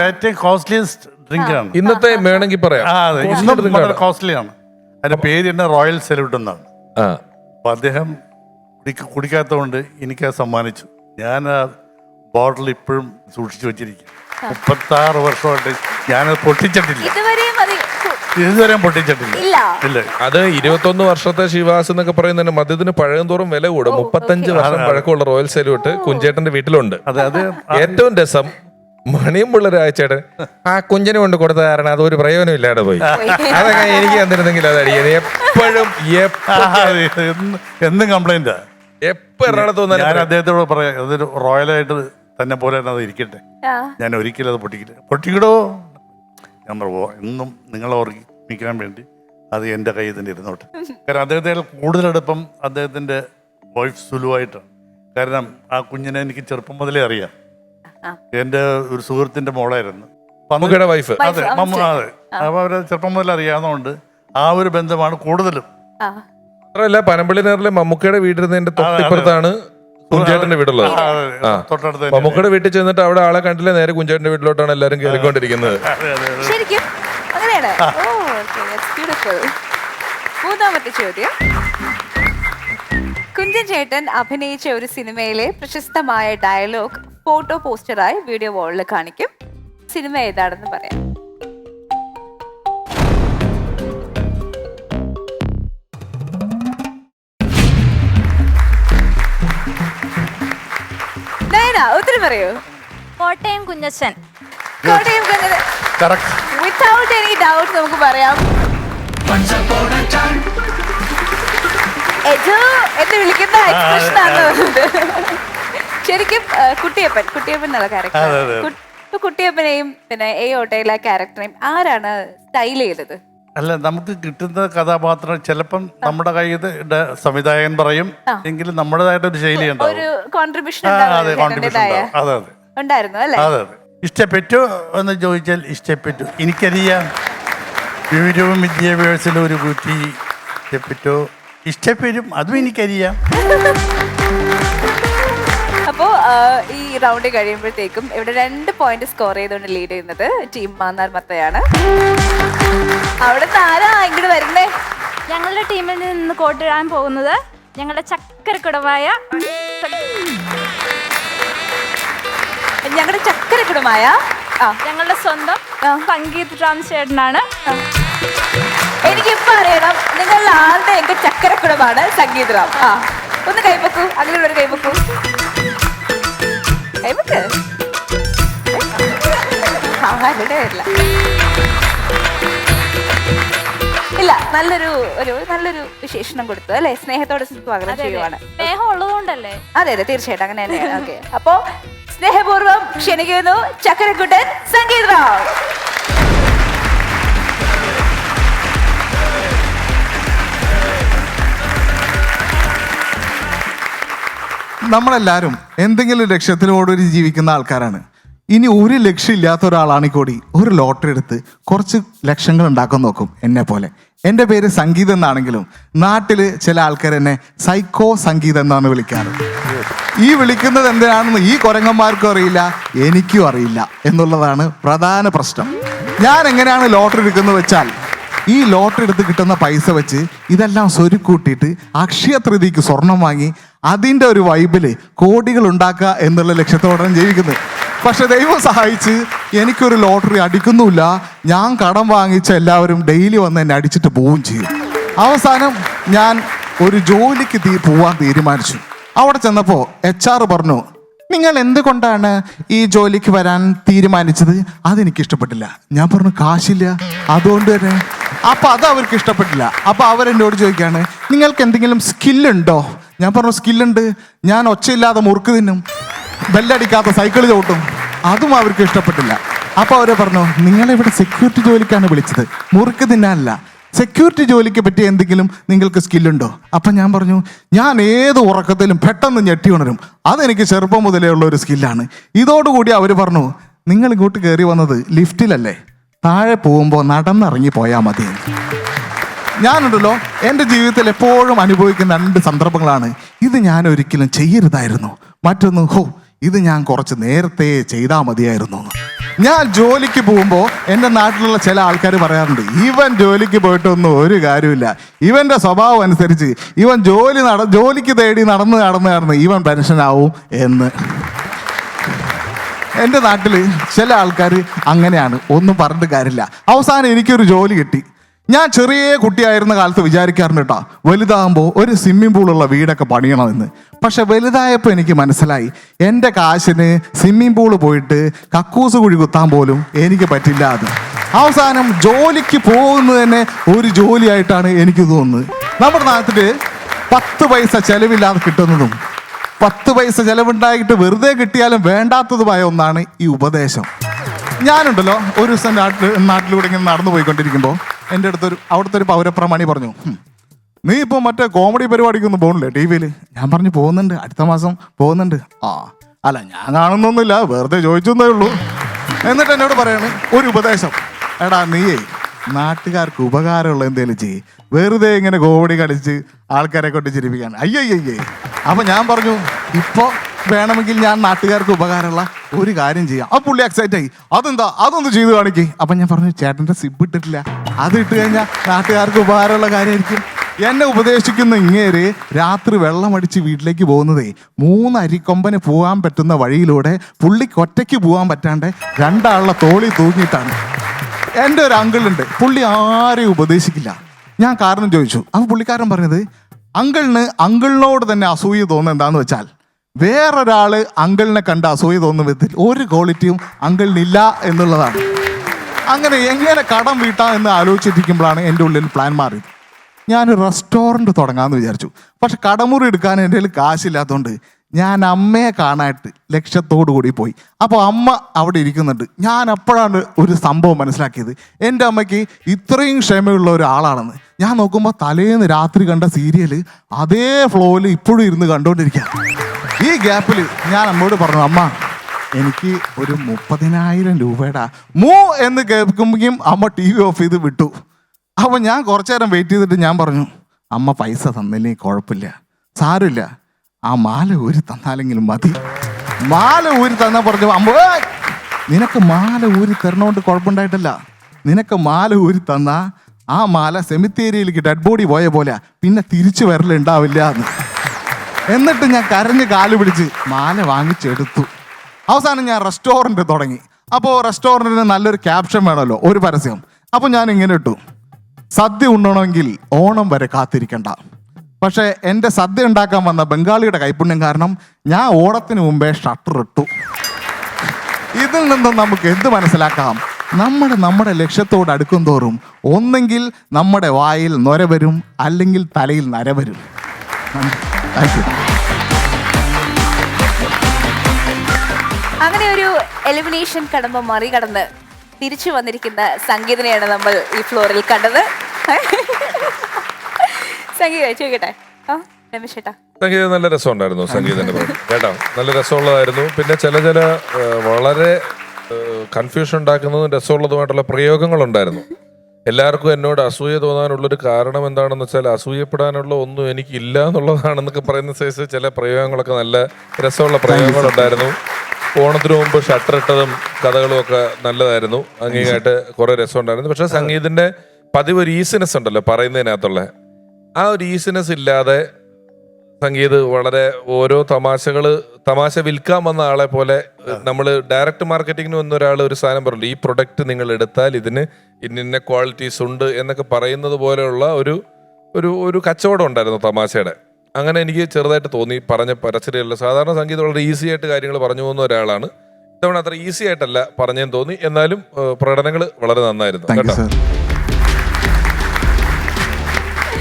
ഏറ്റവും കോസ്റ്റ്ലിയസ്റ്റ് ഡ്രിങ്ക് ആണ്. ഇന്നത്തെ വേണമെങ്കിൽ പറയാം, കോസ്റ്റ്ലിയാണ്. അതിന്റെ പേര് തന്നെ റോയൽ സല്യൂട്ട് എന്നാണ്. അപ്പൊ അദ്ദേഹം കുടിക്കാത്തതുകൊണ്ട് എനിക്കത് സമ്മാനിച്ചു. ഞാൻ ആ ബോട്ടിൽ ഇപ്പോഴും സൂക്ഷിച്ചു വെച്ചിരിക്കും. 36 വർഷമായിട്ട് ഞാനത് പൊട്ടിച്ചിട്ടില്ല, ഇതുവരെയും പൊട്ടിച്ചിട്ടില്ല. ഇല്ല. അത് 21 വർഷത്തെ ശിവാസ് എന്നൊക്കെ പറയുന്നതിന് മദ്യത്തിന് പഴയം തോറും വില കൂടും. 35 വർഷം പഴക്കമുള്ള റോയൽ സല്യൂട്ട് കുഞ്ചേട്ടന്റെ വീട്ടിലുണ്ട്. ഏറ്റവും രസം, മണിയമ്പിള്ള രാജേട്ടൻ ആ കുഞ്ചനെ കൊണ്ട് കൊടുത്ത കാരണം അതൊരു പ്രയോജനം ഇല്ലാതെ പോയി. അതൊക്കെ എനിക്ക് തന്നിരുന്നെങ്കിൽ അതടിയത്. എപ്പോഴും എന്നും കംപ്ലൈന്റാ. എപ്പോ എറണാകുളത്ത് ഞാൻ അദ്ദേഹത്തോട് പറയാം, അതൊരു റോയലായിട്ട് തന്നെ പോലെ തന്നെ അത് ഇരിക്കട്ടെ, ആ. ഞാൻ ഒരിക്കലും അത് പൊട്ടിക്കിടോ. ഞാൻ പറയുമോ എന്നും നിങ്ങളെ ഓർമ്മിക്കാൻ വേണ്ടി അത് എൻ്റെ കയ്യിൽ തന്നെ ഇരുന്നോട്ടെ. കാരണം അദ്ദേഹത്തെ കൂടുതലെടുപ്പം അദ്ദേഹത്തിൻ്റെ വൈഫ് സുലുവായിട്ടാണ്. കാരണം ആ കുഞ്ഞിനെ എനിക്ക് ചെറുപ്പം മുതലേ അറിയാം. എൻ്റെ ഒരു സുഹൃത്തിൻ്റെ മോളായിരുന്നു. മമ്മൂക്കയുടെ വൈഫ്. അതെ, അതെ. അപ്പോൾ അവരെ ചെറുപ്പം മുതലേ അറിയാവുന്നതുകൊണ്ട് ആ ഒരു ബന്ധമാണ് കൂടുതലും. ആ. മാത്രമല്ല പനമ്പള്ളി നേറിലെ മമ്മൂക്കയുടെ വീടിരുന്നതിന്റെ തൊട്ടിപ്പുറത്താണ് കുഞ്ചേട്ടന്റെ വീടുള്ളത്. തൊട്ടടുത്ത് മമ്മൂക്കയുടെ വീട്ടിൽ ചെന്നിട്ട് അവിടെ ആളെ കണ്ടില്ല, നേരെ കുഞ്ചേട്ടന്റെ വീട്ടിലോട്ടാണ് എല്ലാരും കയറിക്കൊണ്ടിരിക്കുന്നത്. ശരിക്കും അങ്ങനെയാണ്. ഓ, okay, that's beautiful. മൂന്നാമത്തെ ചോദ്യം. കുഞ്ചൻ ചേട്ടൻ അഭിനയിച്ച ഒരു സിനിമയിലെ പ്രശസ്തമായ ഡയലോഗ് ഫോട്ടോ പോസ്റ്ററായി വീഡിയോ വാളിൽ കാണിക്കും. സിനിമ ഏതാണെന്ന് പറയാം. നയന, ഉത്തരം പറയൂ. Kottayam Kunjachan. Kottayam correct. Without any doubt നമുക്ക് പറയാം. Once upon a time, എന്ന് വിളിക്കുന്ന എക്സ്പ്രഷൻ ആണ്. ശരിക്കും കുട്ടിയപ്പൻ എന്നുള്ള ക്യാരക്ടർ. കുട്ടിയപ്പനെയും പിന്നെ എ ഓട്ടയിലെ ക്യാരക്ടറെയും ആരാണ് സ്റ്റൈൽ ചെയ്തത്? അല്ല, നമുക്ക് കിട്ടുന്ന കഥാപാത്രം ചിലപ്പം നമ്മുടെ കയ്യിൽ സംവിധായകൻ പറയും, എങ്കിലും നമ്മുടേതായിട്ട് ഒരു ശൈലി ഒരു ഉണ്ടാവും. കോൺട്രിബ്യൂഷൻ അതെ, കോൺട്രിബ്യൂഷൻ ഉണ്ടാവും. അതെ അതെ ഉണ്ടായിരുന്നു അല്ലേ? അതെ അതെ. ഇഷ്ടപ്പെട്ടു എന്ന് ചോദിച്ചാൽ ഇഷ്ടപ്പെട്ടു. എനിക്കറിയാം വിവരവും വിദ്യാഭ്യാസത്തിലും ഒരു കുട്ടി ഇഷ്ടപ്പെട്ടു, ഇഷ്ടപ്പെടും, അതും എനിക്കറിയാം. അപ്പോ ഈ റൗണ്ട് കഴിയുമ്പോഴത്തേക്കും ഇവിടെ 2 പോയിന്റ് സ്കോർ ചെയ്തുകൊണ്ട് ലീഡ് ചെയ്യുന്നത് ടീം മാന്നാർ മത്തയാണ്. അവിടുന്ന് ആരാ ഇങ്ങോട്ട് വരുന്നേ? ഞങ്ങളുടെ ടീമിൽ നിന്ന് കോട്ടിടാൻ പോകുന്നത് ഞങ്ങളുടെ ചക്കരക്കുടമായ ഞങ്ങളുടെ സ്വന്തം സംഗീത് റാം ചേട്ടനാണ്. എനിക്കിപ്പോ അറിയണം നിങ്ങളുടെ ആളുടെ എന്റെ ചക്കരക്കുടമാണ് സംഗീത് റാം. ഒന്ന് കൈവക്കൂ, അങ്ങനെ ഒരു കൈവക്കൂ. കൈവക്ക് ഇല്ല, നല്ലൊരു വിശേഷണം കൊടുത്തു അല്ലെ? സ്നേഹത്തോടെ സ്വാഗതം ചെയ്യുവാണ്. സ്നേഹം ഉള്ളതുകൊണ്ടല്ലേ? അതെ അതെ, തീർച്ചയായിട്ടും അങ്ങനെ തന്നെയാണ്. ഓക്കെ, അപ്പോ സ്നേഹപൂർവ്വം ക്ഷണിക്കുന്നു ചക്കരക്കുട്ടൻ സംഗീത് റാം. നമ്മളെല്ലാവരും എന്തെങ്കിലും ലക്ഷ്യത്തിനോടൊരു ജീവിക്കുന്ന ആൾക്കാരാണ്. ഇനി ഒരു ലക്ഷ്യമില്ലാത്ത ഒരാളാണെങ്കിൽ കൂടി ഒരു ലോട്ടറി എടുത്ത് കുറച്ച് ലക്ഷങ്ങൾ ഉണ്ടാക്കാൻ നോക്കും. എന്നെ പോലെ എൻ്റെ പേര് സംഗീതം എന്നാണെങ്കിലും നാട്ടിൽ ചില ആൾക്കാർ എന്നെ സൈക്കോ സംഗീതം എന്നാണ് വിളിക്കാറ്. ഈ വിളിക്കുന്നത് എന്തിനാണെന്ന് ഈ കുരങ്ങന്മാർക്കും അറിയില്ല, എനിക്കും അറിയില്ല എന്നുള്ളതാണ് പ്രധാന പ്രശ്നം. ഞാൻ എങ്ങനെയാണ് ലോട്ടറി എടുക്കുന്നത് വെച്ചാൽ, ഈ ലോട്ടറി എടുത്ത് കിട്ടുന്ന പൈസ വെച്ച് ഇതെല്ലാം സ്വരുക്കൂട്ടിയിട്ട് അക്ഷയ തൃതീക്ക് സ്വർണം വാങ്ങി അതിൻ്റെ ഒരു വൈബിൽ കോടികൾ ഉണ്ടാക്കുക എന്നുള്ള ലക്ഷ്യത്തോടെയാണ് ജീവിക്കുന്നത്. പക്ഷെ ദൈവം സഹായിച്ച് എനിക്കൊരു ലോട്ടറി അടിക്കുന്നുമില്ല. ഞാൻ കടം വാങ്ങിച്ച എല്ലാവരും ഡെയിലി വന്ന് എന്നെ അടിച്ചിട്ട് പോവുകയും ചെയ്യും. അവസാനം ഞാൻ ഒരു ജോലിക്ക് പോവാൻ തീരുമാനിച്ചു. അവിടെ ചെന്നപ്പോൾ HR പറഞ്ഞു, നിങ്ങൾ എന്തുകൊണ്ടാണ് ഈ ജോലിക്ക് വരാൻ തീരുമാനിച്ചത്? അതെനിക്ക് ഇഷ്ടപ്പെട്ടില്ല. ഞാൻ പറഞ്ഞു, കാശില്ല, അതുകൊണ്ട് തന്നെ. അപ്പം അത് അവർക്ക് ഇഷ്ടപ്പെട്ടില്ല. അപ്പം അവരെന്നോട് ചോദിക്കുകയാണ്, നിങ്ങൾക്ക് എന്തെങ്കിലും സ്കില്ലുണ്ടോ? ഞാൻ പറഞ്ഞു, സ്കില്ലുണ്ട്. ഞാൻ ഒച്ചയില്ലാതെ മുറുക്ക് തിന്നും, ബെല്ലടിക്കാത്ത സൈക്കിൾ ചവിട്ടും. അതും അവർക്ക് ഇഷ്ടപ്പെട്ടില്ല. അപ്പോൾ അവർ പറഞ്ഞു, നിങ്ങളിവിടെ സെക്യൂരിറ്റി ജോലിക്കാണ് വിളിച്ചത്, മുറുക്ക് തിന്നാനല്ല. സെക്യൂരിറ്റി ജോലിക്ക് പറ്റിയ എന്തെങ്കിലും നിങ്ങൾക്ക് സ്കില്ലുണ്ടോ? അപ്പം ഞാൻ പറഞ്ഞു, ഞാൻ ഏത് ഉറക്കത്തിലും പെട്ടെന്ന് ഞെട്ടി ഉണരും, അതെനിക്ക് ചെറുപ്പം മുതലേ ഉള്ള ഒരു സ്കില്ലാണ്. ഇതോടുകൂടി അവർ പറഞ്ഞു, നിങ്ങൾ ഇങ്ങോട്ട് കയറി വന്നത് ലിഫ്റ്റിലല്ലേ, താഴെ പോകുമ്പോൾ നടന്നിറങ്ങി പോയാൽ മതി. ഞാനുണ്ടല്ലോ എൻ്റെ ജീവിതത്തിൽ എപ്പോഴും അനുഭവിക്കുന്ന 2 സന്ദർഭങ്ങളാണ്. ഇത് ഞാൻ ഒരിക്കലും ചെയ്യരുതായിരുന്നു, മറ്റൊന്ന് ഇത് ഞാൻ കുറച്ച് നേരത്തെ ചെയ്താൽ മതിയായിരുന്നു. ഞാൻ ജോലിക്ക് പോകുമ്പോൾ എൻ്റെ നാട്ടിലുള്ള ചില ആൾക്കാർ പറയാറുണ്ട്, ഇവൻ ജോലിക്ക് പോയിട്ടൊന്നും ഒരു കാര്യമില്ല, ഇവൻ്റെ സ്വഭാവം അനുസരിച്ച് ഇവൻ ജോലിക്ക് തേടി നടന്ന് ഇവൻ പെൻഷനാവും എന്ന്. എൻ്റെ നാട്ടിൽ ചില ആൾക്കാർ അങ്ങനെയാണ്, ഒന്നും പറഞ്ഞിട്ട് കാര്യമില്ല. അവസാനം എനിക്കൊരു ജോലി കിട്ടി. ഞാൻ ചെറിയ കുട്ടിയായിരുന്ന കാലത്ത് വിചാരിക്കാറുണ്ട് കേട്ടോ, വലുതാകുമ്പോൾ ഒരു സ്വിമ്മിംഗ് പൂളുള്ള വീടൊക്കെ പണിയണമെന്ന്. പക്ഷെ വലുതായപ്പോൾ എനിക്ക് മനസ്സിലായി, എൻ്റെ കാശിന് സ്വിമ്മിംഗ് പൂള് പോയിട്ട് കക്കൂസ് കുഴി കുത്താൻ പോലും എനിക്ക് പറ്റില്ല. അത് അവസാനം ജോലിക്ക് പോകുന്നത് തന്നെ ഒരു ജോലിയായിട്ടാണ് എനിക്ക് തോന്നുന്നത്. നമ്മുടെ നാട്ടിൽ 10 പൈസ ചെലവില്ലാതെ കിട്ടുന്നതും 10 പൈസ ചെലവുണ്ടായിട്ട് വെറുതെ കിട്ടിയാലും വേണ്ടാത്തതുമായ ഒന്നാണ് ഈ ഉപദേശം. ഞാനുണ്ടല്ലോ ഒരു ദിവസം നാട്ടിലൂടെ ഇങ്ങനെ നടന്നു പോയിക്കൊണ്ടിരിക്കുമ്പോൾ എൻ്റെ അവിടുത്തെ ഒരു പൗരപ്രമാണി പറഞ്ഞു, നീ ഇപ്പം മറ്റേ കോമഡി പരിപാടിക്കൊന്നും പോകുന്നില്ലേ TV-യിൽ? ഞാൻ പറഞ്ഞു പോകുന്നുണ്ട്, അടുത്ത മാസം പോകുന്നുണ്ട്. അല്ല ഞാൻ കാണുന്നൊന്നുമില്ല, വെറുതെ ചോദിച്ചെന്നേ ഉള്ളൂ. എന്നിട്ട് എന്നോട് പറയാണ് ഒരു ഉപദേശം, എടാ നീയേ നാട്ടുകാർക്ക് ഉപകാരമുള്ള എന്തെങ്കിലും ചെയ്യ്, വെറുതെ ഇങ്ങനെ കോമഡി കളിച്ച് ആൾക്കാരെ കൊണ്ട് ചിരിപ്പിക്കാൻ. അയ്യയ്യേ. അപ്പം ഞാൻ പറഞ്ഞു ഇപ്പോൾ വേണമെങ്കിൽ ഞാൻ നാട്ടുകാർക്ക് ഉപകാരമുള്ള ഒരു കാര്യം ചെയ്യാം. ആ പുള്ളി എക്സൈറ്റ് ആയി, അതെന്താ അതൊന്ന് ചെയ്ത് കാണിക്കേ. അപ്പം ഞാൻ പറഞ്ഞു ചേട്ടൻ്റെ സിബ് ഇട്ടിട്ടില്ല, അത് ഇട്ട് കഴിഞ്ഞാൽ നാട്ടുകാർക്ക് ഉപകാരമുള്ള കാര്യമായിരിക്കും. എന്നെ ഉപദേശിക്കുന്ന ഇങ്ങേര് രാത്രി വെള്ളമടിച്ച് വീട്ടിലേക്ക് പോകുന്നതേ 3 അരിക്കൊമ്പന് പോകാൻ പറ്റുന്ന വഴിയിലൂടെ പുള്ളിക്ക് ഒറ്റയ്ക്ക് പോകാൻ പറ്റാണ്ട് 2 ആളുടെ തോളി തൂങ്ങിയിട്ടാണ്. എൻ്റെ ഒരു അങ്കിളുണ്ട്, പുള്ളി ആരെയും ഉപദേശിക്കില്ല. ഞാൻ കാരണം ചോദിച്ചു. അപ്പോൾ പുള്ളിക്കാരൻ പറഞ്ഞത് അങ്കിളിനോട് തന്നെ അസൂയ തോന്നുന്നത് എന്താന്ന് വെച്ചാൽ വേറൊരാള് അങ്കിളിനെ കണ്ട് അസൂയ തോന്നുന്ന വിധത്തിൽ ഒരു ക്വാളിറ്റിയും അങ്കിളിനില്ല എന്നുള്ളതാണ്. അങ്ങനെ എങ്ങനെ കടം വീട്ടാം എന്ന് ആലോചിച്ചിരിക്കുമ്പോഴാണ് എൻ്റെ ഉള്ളിൽ പ്ലാൻ മാറിയത്. ഞാനൊരു റെസ്റ്റോറൻറ്റ് തുടങ്ങാമെന്ന് വിചാരിച്ചു. പക്ഷെ കടമുറി എടുക്കാൻ എൻ്റെ കയ്യിൽ കാശില്ലാത്തതുകൊണ്ട് ഞാൻ അമ്മയെ കാണാനായിട്ട് ലക്ഷ്യത്തോടു കൂടി പോയി. അപ്പോൾ അമ്മ അവിടെ ഇരിക്കുന്നുണ്ട്. ഞാൻ അപ്പോഴാണ് ഒരു സംഭവം മനസ്സിലാക്കിയത്, എൻ്റെ അമ്മയ്ക്ക് ഇത്രയും ക്ഷമയുള്ള ഒരാളാണെന്ന്. ഞാൻ നോക്കുമ്പോൾ തലേന്ന് രാത്രി കണ്ട സീരിയൽ അതേ ഫ്ലോയിൽ ഇപ്പോഴും ഇരുന്ന് കണ്ടുകൊണ്ടിരിക്കുക. ഈ ഗ്യാപ്പിൽ ഞാൻ അമ്മയോട് പറഞ്ഞു, അമ്മ എനിക്ക് ഒരു 30,000 രൂപയുടെ എന്ന് കേൾക്കുമ്പോഴേക്കും അമ്മ TV ഓഫ് ചെയ്ത് വിട്ടു. അപ്പോൾ ഞാൻ കുറച്ചു നേരം വെയിറ്റ് ചെയ്തിട്ട് ഞാൻ പറഞ്ഞു, അമ്മ പൈസ തന്നില്ലെങ്കിൽ കുഴപ്പമില്ല, സാരമില്ല, ആ മാല ഊരി തന്നാലെങ്കിലും മതി. മാല ഊരി തന്നാ പറഞ്ഞു, അമ്മ നിനക്ക് മാല ഊരി തരണോണ്ട് കുഴപ്പമുണ്ടായിട്ടല്ല, നിനക്ക് മാല ഊരി തന്നാ ആ മാല സെമിത്തേരിയിലേക്ക് ഡെഡ് ബോഡി പോയ പോലെ പിന്നെ തിരിച്ചു വരലുണ്ടാവില്ല എന്ന്. എന്നിട്ട് ഞാൻ കരഞ്ഞ് കാല് പിടിച്ച് മാല വാങ്ങിച്ചെടുത്തു. അവസാനം ഞാൻ റെസ്റ്റോറൻറ്റ് തുടങ്ങി. അപ്പോൾ റെസ്റ്റോറൻറ്റിന് നല്ലൊരു ക്യാപ്ഷൻ വേണമല്ലോ, ഒരു പരസ്യം. അപ്പോൾ ഞാൻ ഇങ്ങനെ ഇട്ടു, സദ്യ ഉണ്ണണമെങ്കിൽ ഓണം വരെ കാത്തിരിക്കണ്ട. പക്ഷേ എൻ്റെ സദ്യ ഉണ്ടാക്കാൻ വന്ന ബംഗാളിയുടെ കൈപ്പുണ്യം കാരണം ഞാൻ ഓണത്തിന് മുമ്പേ ഷട്ടർ ഇട്ടു. ഇതിൽ നിന്നും നമുക്ക് എന്ത് മനസ്സിലാക്കാം? നമ്മുടെ ലക്ഷ്യത്തോട് അടുക്കും തോറും ഒന്നെങ്കിൽ നമ്മുടെ വായിൽ നൊര വരും, അല്ലെങ്കിൽ തലയിൽ നര വരും. Thank you. അങ്ങനെ ഒരു എലിമിനേഷൻ കടമ്പ മറികടന്ന് തിരിച്ചു വന്നിരിക്കുന്ന സംഗീതനെയാണ് നമ്മൾ ഈ ഫ്ലോറിൽ കണ്ടത്. സംഗീത ചോദിക്കട്ടെ, രമേശ് ചേട്ടാ. സംഗീതം നല്ല രസമുണ്ടായിരുന്നു, സംഗീതന്റെ കേട്ടോ, നല്ല രസമുള്ളതായിരുന്നു. പിന്നെ ചില വളരെ കൺഫ്യൂഷൻ ഉണ്ടാക്കുന്നതും രസമുള്ളതുമായിട്ടുള്ള പ്രയോഗങ്ങളുണ്ടായിരുന്നു. എല്ലാവർക്കും എന്നോട് അസൂയ തോന്നാനുള്ളൊരു കാരണം എന്താണെന്ന് വെച്ചാൽ അസൂയപ്പെടാനുള്ള ഒന്നും എനിക്കില്ല എന്നുള്ളതാണെന്നൊക്കെ പറയുന്ന സൈസ് ചില പ്രയോഗങ്ങളൊക്കെ നല്ല രസമുള്ള പ്രയോഗങ്ങളുണ്ടായിരുന്നു. ഓണത്തിന് മുമ്പ് ഷട്ടർ ഇട്ടതും കഥകളും ഒക്കെ നല്ലതായിരുന്നു, അങ്ങേയായിട്ട് കുറെ രസമുണ്ടായിരുന്നു. പക്ഷെ സംഗീതത്തിന്റെ പതിവ് ഒരു ഈസിനെസ് ഉണ്ടല്ലോ പറയുന്നതിനകത്തുള്ള, ആ ഒരു ഈസിനെസ് ഇല്ലാതെ സംഗീത് വളരെ ഓരോ തമാശ വിൽക്കാൻ വന്ന ആളെ പോലെ, നമ്മൾ ഡയറക്റ്റ് മാർക്കറ്റിങ്ങിന് വന്ന ഒരാൾ ഒരു സാധനം പറഞ്ഞു, ഈ പ്രൊഡക്റ്റ് നിങ്ങൾ എടുത്താൽ ഇതിന് ഇന്ന ക്വാളിറ്റീസ് ഉണ്ട് എന്നൊക്കെ പറയുന്നത് പോലെയുള്ള ഒരു കച്ചവടം ഉണ്ടായിരുന്നു തമാശയുടെ. അങ്ങനെ എനിക്ക് ചെറുതായിട്ട് തോന്നി പറഞ്ഞ പരസ്യമുള്ള. സാധാരണ സംഗീതം വളരെ ഈസി ആയിട്ട് കാര്യങ്ങൾ പറഞ്ഞു പോകുന്ന ഒരാളാണ്. ഇത്തവണ അത്ര ഈസി ആയിട്ടല്ല പറഞ്ഞെന്ന് തോന്നി. എന്നാലും പ്രകടനങ്ങൾ വളരെ നന്നായിരുന്നു കേട്ടോ.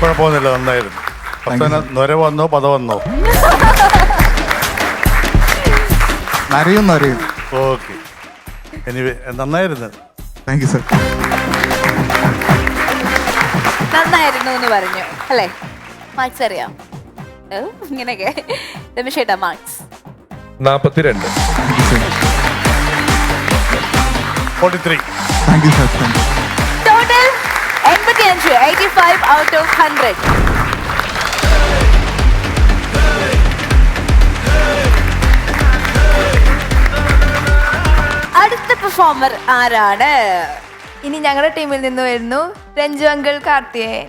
കുഴപ്പമൊന്നുമില്ല, നന്നായിരുന്നു. നൊര വന്നോ പദ വന്നോ? ഓക്കെ, എനിവേ നന്നായിരുന്നു. Thank you sir. നന്നായിരുന്നു എന്ന് പറഞ്ഞു അല്ലേ? മാർക്സ് അറിയാം ഇങ്ങനെയൊക്കെ. രമേശ് ചേട്ടാ marks 42. 43. Thank you sir. Total 85, 85 out of 100. അടുത്ത പെർഫോമർ ആരാണ്? ഇനി ഞങ്ങളുടെ ടീമിൽ നിന്ന് വരുന്നു രഞ്ജു അങ്കിൾ കാർത്തികേയൻ.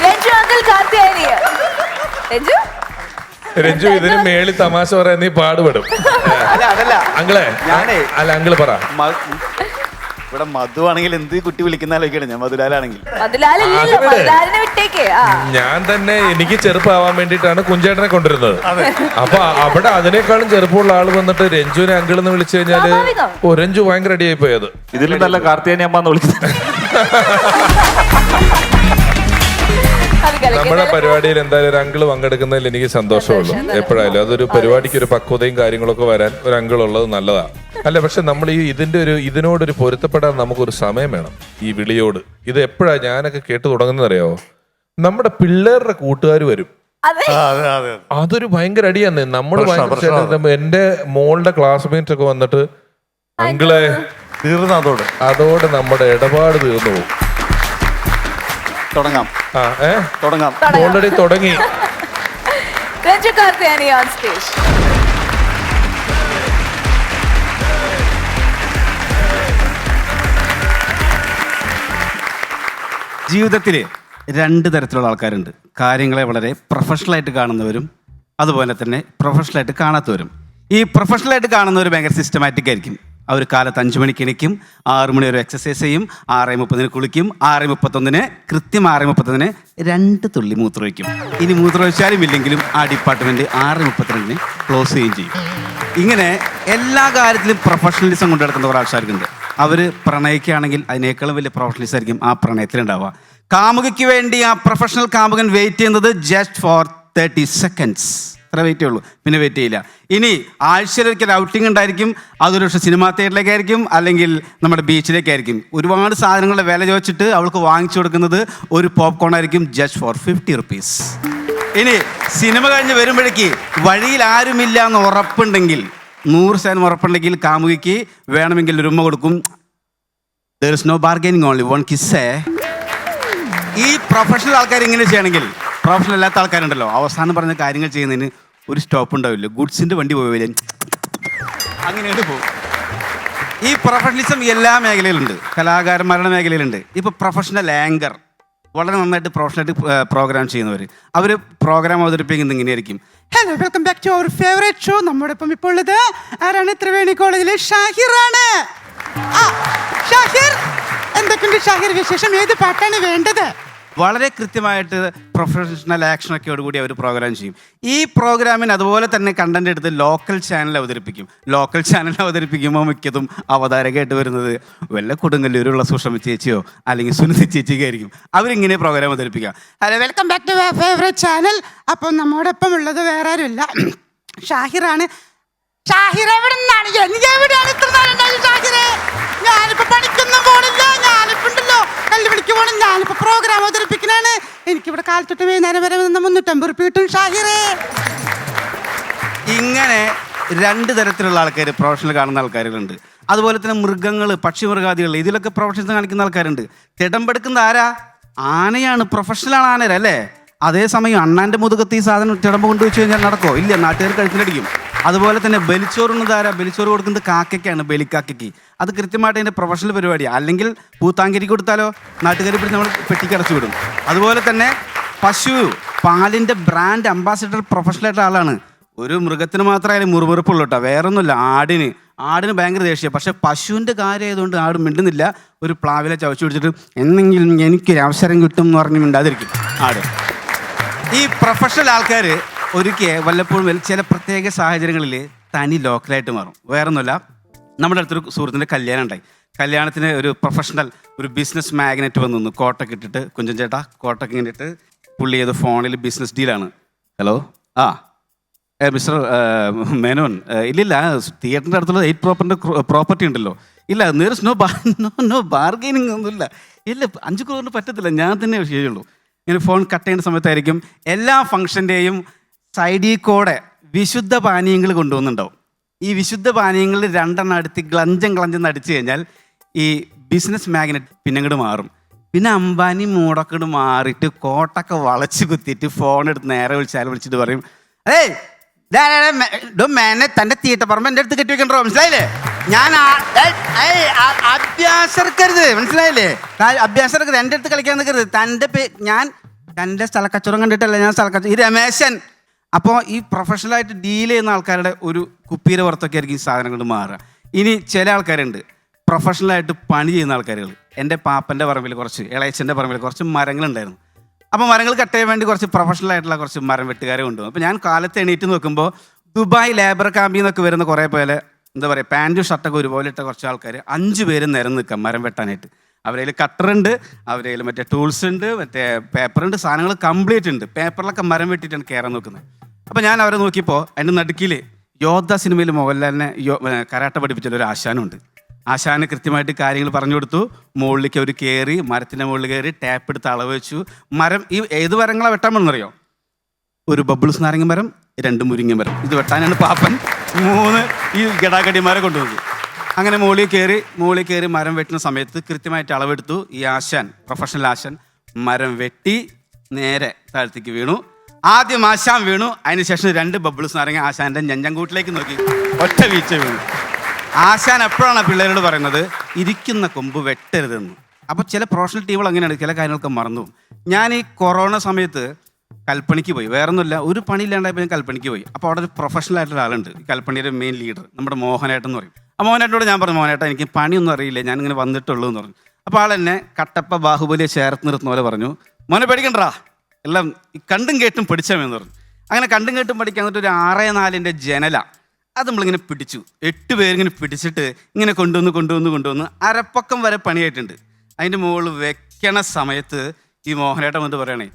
രഞ്ജു അങ്കിൾ കാർത്തികേയൻ. രഞ്ജു ഇതിന് മേളി തമാശ പറയാൻ നീ പാടുപെടും. അങ്കിളെ അല്ല അങ്കിള് പറ. ഇവിടെ മധു ആണെങ്കിൽ എന്ത് കുട്ടി വിളിക്കുന്നാലോക്കാണ് ഞാൻ. മധുലാലാണെങ്കിൽ ഞാൻ തന്നെ എനിക്ക് ചെറുപ്പമാവാൻ വേണ്ടിയിട്ടാണ് കുഞ്ചേട്ടനെ കൊണ്ടുവരുന്നത്. അപ്പൊ അവിടെ അതിനേക്കാളും ചെറുപ്പമുള്ള ആള് വന്നിട്ട് രഞ്ജുവിനെ അങ്കിൾ എന്ന് വിളിച്ചു കഴിഞ്ഞാല് രഞ്ജു ഭയങ്കര റെഡിയായി പോയത്. ഇതിലും നല്ല കാർത്തികേയനെ അമ്മ എന്ന് വിളിക്കുന്നത്. അത് കളിക്കും. നമ്മുടെ പരിപാടിയിൽ എന്തായാലും ഒരു അങ്കിള് പങ്കെടുക്കുന്നതിൽ എനിക്ക് സന്തോഷമുള്ളൂ. എപ്പോഴായാലും അതൊരു പരിപാടിക്ക് ഒരു പക്വതയും കാര്യങ്ങളൊക്കെ വരാൻ ഒരു അങ്കിൾ ഉള്ളത് നല്ലതാണ്. അല്ല, പക്ഷെ നമ്മൾ ഇതിനോടൊരു പൊരുത്തപ്പെടാൻ നമുക്കൊരു സമയം വേണം. ഈ വിളിയോട് ഇത് എപ്പോഴാ ഞാനൊക്കെ കേട്ടു തുടങ്ങുന്നതറിയാവോ? നമ്മുടെ പിള്ളേരുടെ കൂട്ടുകാർ വരും. അതെ. അതൊരു ഭയങ്കര അടിയാണ്. നമ്മൾ എന്റെ മോളുടെ ക്ലാസ്മേറ്റ്സ് ഒക്കെ വന്നിട്ട് അങ്കിളെ തീർന്ന അതോടെ നമ്മുടെ ഇടപാട് തീർന്നു പോകും. തുടങ്ങാം. തുടങ്ങാം. ഓൾറെഡി തുടങ്ങി. Ranju Karthiyani on stage. ജീവിതത്തിൽ രണ്ട് തരത്തിലുള്ള ആൾക്കാരുണ്ട്. കാര്യങ്ങളെ വളരെ പ്രൊഫഷണലായിട്ട് കാണുന്നവരും അതുപോലെ തന്നെ പ്രൊഫഷണലായിട്ട് കാണാത്തവരും. ഈ പ്രൊഫഷണലായിട്ട് കാണുന്നവർ ഭയങ്കര സിസ്റ്റമാറ്റിക് ആയിരിക്കും. അവർ കാലത്ത് 5 മണിക്ക് എണിക്കും, 6 മണി വരെ എക്സസൈസ് ചെയ്യും, 6:30 കുളിക്കും, 6:31 കൃത്യം 6:31 2 തുള്ളി മൂത്രമൊഴിക്കും. ഇനി മൂത്രമൊഴിച്ചാലും ഇല്ലെങ്കിലും ആ ഡിപ്പാർട്ട്മെൻറ്റ് 6:32 ക്ലോസ് ചെയ്യുകയും ചെയ്യും. ഇങ്ങനെ എല്ലാ കാര്യത്തിലും പ്രൊഫഷണലിസം കൊണ്ടു നടക്കുന്ന കുറേ ആൾക്കാർക്കുണ്ട്. അവർ പ്രണയിക്കുകയാണെങ്കിൽ അതിനേക്കാളും വലിയ പ്രൊഫഷണലിസം ആയിരിക്കും ആ പ്രണയത്തിലുണ്ടാവുക. കാമുകയ്ക്ക് വേണ്ടി ആ പ്രൊഫഷണൽ കാമുകൻ വെയിറ്റ് ചെയ്യുന്നത് ജസ്റ്റ് ഫോർ 30 സെക്കൻഡ്സ്. അത്ര വെയിറ്റ് ചെയ്യുള്ളൂ, പിന്നെ വെയിറ്റ് ചെയ്യില്ല. ഇനി ആഴ്ചയിലൊരിക്കൽ ഔട്ടിംഗ് ഉണ്ടായിരിക്കും. അതൊരു പക്ഷേ സിനിമാ തിയേറ്ററിലേക്കായിരിക്കും, അല്ലെങ്കിൽ നമ്മുടെ ബീച്ചിലേക്കായിരിക്കും. ഒരുപാട് സാധനങ്ങളുടെ വില ചോദിച്ചിട്ട് അവൾക്ക് വാങ്ങിച്ചു കൊടുക്കുന്നത് ഒരു പോപ്കോൺ ആയിരിക്കും, ജസ്റ്റ് ഫോർ 50 റുപ്പീസ്. ഇനി സിനിമ കഴിഞ്ഞ് വരുമ്പോഴേക്ക് വഴിയിൽ ആരുമില്ല എന്ന് ഉറപ്പുണ്ടെങ്കിൽ, 100% ഉറപ്പുണ്ടെങ്കിൽ കാമുകിക്ക് വേണമെങ്കിൽ ഒരു ഉമ്മ കൊടുക്കും. there is no bargaining, only one kiss. ഈ പ്രൊഫഷണൽ ആൾക്കാർ ഇങ്ങനെ ചെയ്യണമെങ്കിൽ, പ്രൊഫഷണൽ അല്ലാത്ത ആൾക്കാരുണ്ടല്ലോ, അവസാനം പറഞ്ഞ കാര്യങ്ങൾ ചെയ്യുന്നതിന് ഒരു സ്റ്റോപ്പ് ഉണ്ടാവില്ല. ഗുഡ്സിൻ്റെ വണ്ടി പോവില്ലേ, അങ്ങനെയാണ് പോകും. ഈ പ്രൊഫഷണലിസം എല്ലാ മേഖലയിലുണ്ട്, കലാകാരന്മാരുടെ മേഖലയിലുണ്ട്. ഇപ്പോൾ പ്രൊഫഷണൽ ആങ്കർ വളരെ നന്നായിട്ട് പ്രൊഫഷണലായിട്ട് പ്രോഗ്രാം ചെയ്യുന്നവർ, അവർ പ്രോഗ്രാം അവതരിപ്പിക്കുന്നത് ഇങ്ങനെയായിരിക്കും. Hello, welcome back to our favourite show. നമ്മുടെ ഇപ്പം ഇപ്പോൾ ഉള്ളത് ആരാണ്? ത്രിവേണി കോളേജിലെ ഷാഹിറാണ്. ഷാഹിർ, എന്തൊക്കെയുണ്ട് ഷാഹിർ വിശേഷം? ഏത് പാട്ടാണ് വേണ്ടത്? വളരെ കൃത്യമായിട്ട് പ്രൊഫഷണൽ ആക്ഷനൊക്കെയോടുകൂടി അവർ പ്രോഗ്രാം ചെയ്യും. ഈ പ്രോഗ്രാമിന് അതുപോലെ തന്നെ കണ്ടന്റ് എടുത്ത് ലോക്കൽ ചാനൽ അവതരിപ്പിക്കും. ലോക്കൽ ചാനൽ അവതരിപ്പിക്കുമ്പോൾ മിക്കതും അവതാരകമായിട്ട് വരുന്നത് വല്ല കൊടുങ്ങല്ലൂരുള്ള സുഷമ ചേച്ചിയോ അല്ലെങ്കിൽ സുനിധി ചേച്ചിയൊക്കെ ആയിരിക്കും. അവരിങ്ങനെ പ്രോഗ്രാം അവതരിപ്പിക്കുക. Hello, welcome back to favourite channel. അപ്പം നമ്മോടൊപ്പം ഉള്ളത് വേറെ ആരുമില്ല, ഷാഹിറാണ്. ഷാഹിർ എവിടെ നിന്നാണ്? എവിടെയാണ് ഇത്ര നേരം ഷാഹിറെ? ഞാനിപ്പോ പണിക്കൊന്നും പോണില്ല, ഞാനിപ്പോ ഉണ്ടല്ലോ കല്ലുപിടിക്ക് പോകണം, ഞാനിപ്പോ പ്രോഗ്രാം അവതരിപ്പിക്കണാണ്. എനിക്കിവിടെ കാലത്തൊട്ട് വൈകുന്നേരം വരെ 350 റുപ്യ കിട്ടും ഷാഹിറെ. ഇങ്ങനെ രണ്ട് തരത്തിലുള്ള ആൾക്കാർ, പ്രൊഫഷണൽ കാണുന്ന ആൾക്കാരുകളുണ്ട്. അതുപോലെ തന്നെ മൃഗങ്ങൾ, പക്ഷിമൃഗാദികൾ, ഇതിലൊക്കെ പ്രൊഫഷണൽ കാണിക്കുന്ന ആൾക്കാരുണ്ട്. തിടമ്പെടുക്കുന്ന ആരാ? ആനയാണ്. പ്രൊഫഷണലാണ് ആനരല്ലേ? അതേസമയം അണ്ണാൻ്റെ മുതുകത്ത് ഈ സാധനം തിടമ്പ് കൊണ്ടുവച്ച് കഴിഞ്ഞാൽ നടക്കോ? ഇല്ല, നാട്ടുകാർ കഴുത്തിലടിക്കും. അതുപോലെ തന്നെ ബലിച്ചോറുന്നത് ആരാ? ബലിച്ചോറ് കൊടുക്കുന്നത് കാക്കയ്ക്കാണ്, ബലിക്കാക്കയ്ക്ക്. അത് കൃത്യമായിട്ട് അതിൻ്റെ പ്രൊഫഷണൽ പരിപാടിയാണ്. അല്ലെങ്കിൽ പൂത്താങ്കരിക്ക് കൊടുത്താലോ നാട്ടുകാരെ പിടിച്ച് നമ്മൾ പെട്ടിക്കടച്ചു വിടും. അതുപോലെ തന്നെ പശു, പാലിൻ്റെ ബ്രാൻഡ് അംബാസിഡർ പ്രൊഫഷണലായിട്ടുള്ള ആളാണ്. ഒരു മൃഗത്തിന് മാത്രമായാലും മുറുമുറുപ്പുള്ളൂ കേട്ടോ, വേറൊന്നുമില്ല. ആടിന് ഭയങ്കര ദേഷ്യം. പക്ഷെ പശുവിൻ്റെ കാര്യമായതുകൊണ്ട് ആട് മിണ്ടുന്നില്ല. ഒരു പ്ലാവിലെ ചവച്ചു പിടിച്ചിട്ട് എന്തെങ്കിലും എനിക്കൊരു അവസരം കിട്ടും എന്ന് പറഞ്ഞ് മിണ്ടാതിരിക്കും ആട്. ഈ പ്രൊഫഷണൽ ആൾക്കാർ ഒരിക്കൽ വല്ലപ്പോഴും ചില പ്രത്യേക സാഹചര്യങ്ങളിൽ തനി ലോക്കലായിട്ട് മാറും. വേറൊന്നുമില്ല, നമ്മുടെ അടുത്തൊരു സുഹൃത്തിൻ്റെ കല്യാണം ഉണ്ടായി. കല്യാണത്തിന് ഒരു പ്രൊഫഷണൽ ഒരു ബിസിനസ് മാഗ്നറ്റ് വന്നു നിന്ന് കോട്ടൊക്കെ ഇട്ടിട്ട്, കുഞ്ചൻ ചേട്ടാ കോട്ടൊക്കെ ഇങ്ങനെ ഇട്ട്, പുള്ളി ഏത് ഫോണിൽ ബിസിനസ് ഡീലാണ്. ഹലോ, മിസ്റ്റർ മേനോൻ, ഇല്ലില്ല, തിയേറ്ററിൻ്റെ അടുത്തുള്ള 8 പ്രോപ്പർട്ടി ഉണ്ടല്ലോ. ഇല്ല, നേർ നോ ബാർഗെയിനിങ് ഒന്നുമില്ല. ഇല്ല, 5 crore പറ്റത്തില്ല, ഞാൻ തന്നെ ചെയ്യുള്ളൂ. ഇങ്ങനെ ഫോൺ കട്ട് ചെയ്യുന്ന സമയത്തായിരിക്കും എല്ലാ ഫംഗ്ഷൻ്റെയും സൈഡിൽ കൂടെ വിശുദ്ധ പാനീയങ്ങൾ കൊണ്ടുവന്നുണ്ടാവും. ഈ വിശുദ്ധ പാനീയങ്ങളിൽ 2 അടുത്ത് ഗ്ലഞ്ചെന്ന് അടിച്ചു കഴിഞ്ഞാൽ ഈ ബിസിനസ് മാഗ്നറ്റ് പിന്നെ അങ്ങോട്ട് മാറും. പിന്നെ അംബാനി മൂടൊക്കെ മാറിയിട്ട് കോട്ടൊക്കെ വളച്ച് കുത്തിയിട്ട് ഫോൺ എടുത്ത് നേരെ വിളിച്ചിട്ട് പറയും, ഏയ് മേനെ തൻ്റെ തീട്ടപ്പറമ്പ് എൻ്റെ അടുത്ത് കെട്ടി വെക്കണ്ടോ, മനസ്സിലായില്ലേ? ഞാൻ അഭ്യാസർക്കരുത്, മനസ്സിലായില്ലേ? അഭ്യാസർക്കരുത്, എൻ്റെ അടുത്ത് കളിക്കാൻ നിൽക്കരുത്. തൻ്റെ സ്ഥലക്കച്ചവടം കണ്ടിട്ടല്ല ഞാൻ സ്ഥലക്കച്ചവടം. ഈ രമേശൻ. അപ്പോൾ ഈ പ്രൊഫഷണലായിട്ട് ഡീൽ ചെയ്യുന്ന ആൾക്കാരുടെ ഒരു കുപ്പീരെ പുറത്തൊക്കെ ആയിരിക്കും ഈ സാധനങ്ങൾ മാറുക. ഇനി ചില ആൾക്കാരുണ്ട് പ്രൊഫഷണലായിട്ട് പണി ചെയ്യുന്ന ആൾക്കാരുകൾ. എൻ്റെ പാപ്പൻ്റെ പറമ്പിൽ ഇളയച്ചൻ്റെ പറമ്പിൽ കുറച്ച് മരങ്ങളുണ്ടായിരുന്നു. അപ്പോൾ മരങ്ങൾ കട്ട് ചെയ്യാൻ വേണ്ടി കുറച്ച് പ്രൊഫഷണലായിട്ടുള്ള കുറച്ച് മരം വെട്ടുകാരെ കൊണ്ടുപോകും. അപ്പോൾ ഞാൻ കാലത്ത് എണീറ്റ് നോക്കുമ്പോൾ ദുബായ് ലേബർ ക്യാമ്പിൽ നിന്നൊക്കെ വരുന്ന കുറേ പോലെ എന്താ പറയുക, പാൻറ്റും ഷർട്ടൊക്കെ ഒരുപോലെ ഇട്ട കുറച്ച് ആൾക്കാർ 5 പേര് നിരന്ന് നിൽക്കാം മരം വെട്ടാനായിട്ട്. അവരതിൽ കട്ടറുണ്ട്, അവരതിൽ മറ്റേ ടൂൾസ് ഉണ്ട്, മറ്റേ പേപ്പറുണ്ട്, സാധനങ്ങൾ കംപ്ലീറ്റ് ഉണ്ട്. പേപ്പറിലൊക്കെ മരം വെട്ടിയിട്ടാണ് കയറാൻ നോക്കുന്നത്. അപ്പോൾ ഞാൻ അവരെ നോക്കിയപ്പോൾ അതിൻ്റെ നടുക്കിൽ യോദ്ധ സിനിമയിൽ മോഹൻലാലിനെ കരാട്ട പഠിപ്പിച്ചുള്ള ഒരു ആശാനുണ്ട്. ആശാന് കൃത്യമായിട്ട് കാര്യങ്ങൾ പറഞ്ഞു കൊടുത്തു. മുകളിലേക്ക് അവർ കയറി, മരത്തിൻ്റെ മുകളിൽ കയറി ടാപ്പ് എടുത്ത് അളവ് വെച്ചു. മരം ഈ ഏത് മരങ്ങളാണ് വെട്ടാൻ പോകുന്നറിയോ? ഒരു ബബിൾസ് നാരങ്ങ മരം, 2 മുരിങ്ങ മരം. ഇത് വെട്ടാനാണ് പാപ്പൻ 3 ഈ ഗടാഗടിമാരെ കൊണ്ടുപോകുന്നത്. അങ്ങനെ മുകളിൽ കയറി മരം വെട്ടുന്ന സമയത്ത് കൃത്യമായിട്ട് അളവെടുത്തു. ഈ ആശാൻ, പ്രൊഫഷണൽ ആശാൻ, മരം വെട്ടി നേരെ താഴത്തേക്ക് വീണു. ആദ്യം ആശാൻ വീണു, അതിനുശേഷം 2 ബബിൾസ് നാരങ്ങ ആശാൻ്റെ ഞഞ്ഞങ്കൂട്ടിലേക്ക് നോക്കി ഒറ്റ വീഴ്ച വീണു. ആശാൻ എപ്പോഴാണ് പിള്ളേരോട് പറയുന്നത് ഇരിക്കുന്ന കൊമ്പ് വെട്ടരുതെന്ന്. അപ്പോൾ ചില പ്രൊഫഷണൽ ടീമുകൾ അങ്ങനെയാണ്, ചില കാര്യങ്ങളൊക്കെ മറന്നു. ഞാൻ ഈ കൊറോണ സമയത്ത് കൽപ്പണിക്ക് പോയി, വേറൊന്നുമില്ല, ഒരു പണിയില്ലാണ്ടായപ്പോൾ ഞാൻ കൽപ്പണിക്ക് പോയി. അപ്പോൾ അവിടെ ഒരു പ്രൊഫഷണൽ ആയിട്ടുള്ള ആളുണ്ട്, ഈ കൽപ്പണിയുടെ മെയിൻ ലീഡർ, നമ്മുടെ മോഹനേട്ടൻ എന്ന് പറയും. ആ മോഹനേട്ടനോട് ഞാൻ പറഞ്ഞു, മോഹനേട്ടൻ എനിക്ക് പണിയൊന്നും അറിയില്ല, ഞാനിങ്ങനെ വന്നിട്ടുള്ളൂ എന്ന് പറഞ്ഞു. അപ്പോൾ ആളെന്നെ കട്ടപ്പ ബാഹുബലിയെ ചേർത്ത് നിർത്തുന്ന പോലെ പറഞ്ഞു, മോനെ പേടിക്കണ്ടാ, എല്ലാം കണ്ടും കേട്ടും പഠിച്ചാമെന്ന് പറഞ്ഞു. അങ്ങനെ കണ്ടും കേട്ടും പഠിക്കാൻ എന്നിട്ട് ഒരു 6x4 ജനല അത് നമ്മളിങ്ങനെ പിടിച്ചു. 8 പേരിങ്ങനെ പിടിച്ചിട്ട് ഇങ്ങനെ കൊണ്ടുവന്ന് അരപ്പക്കം വരെ പണിയായിട്ടുണ്ട്. അതിൻ്റെ മുകളിൽ വെക്കണ സമയത്ത് ഈ മോഹനേട്ടൻ വന്നിട്ട് പറയണേ,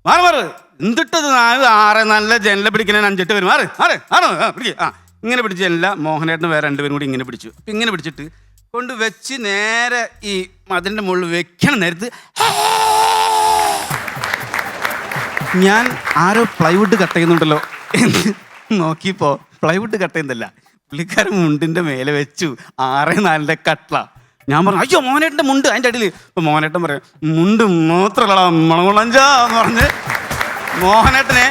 മാറ് എന്തിട്ടത് 6x4 ജനല പിടിക്കണേ 5-8 പേര് ആണോ പിടിക്കുക. ഇങ്ങനെ പിടിച്ച് ജനല മോഹനേട്ടന് വേറെ 2 പേരും കൂടി ഇങ്ങനെ പിടിച്ചു. അപ്പം ഇങ്ങനെ പിടിച്ചിട്ട് കൊണ്ട് വെച്ച് നേരെ ഈ മതിലിൻ്റെ മുകളിൽ വെക്കണ നേരത്ത് ഞാൻ ആരോ പ്ലൈവുഡ് കട്ട് ചെയ്യുന്നുണ്ടല്ലോ എന്ന് നോക്കിയപ്പോൾ പ്ലൈവുഡ് കട്ട് ചെയ്യുന്നില്ല, പുള്ളിക്കാരൻ മുണ്ടിൻ്റെ മേലെ വെച്ചു 6x4 കട്ട്ള. ഞാൻ പറഞ്ഞു, അയ്യോ മോഹനേട്ടൻ്റെ മുണ്ട് അതിൻ്റെ അടിയിൽ. ഇപ്പം മോഹനേട്ടൻ പറയാം, മുണ്ട് മാത്രമല്ല മണകുളഞ്ചാന്ന് പറഞ്ഞ് മോഹനേട്ടനെ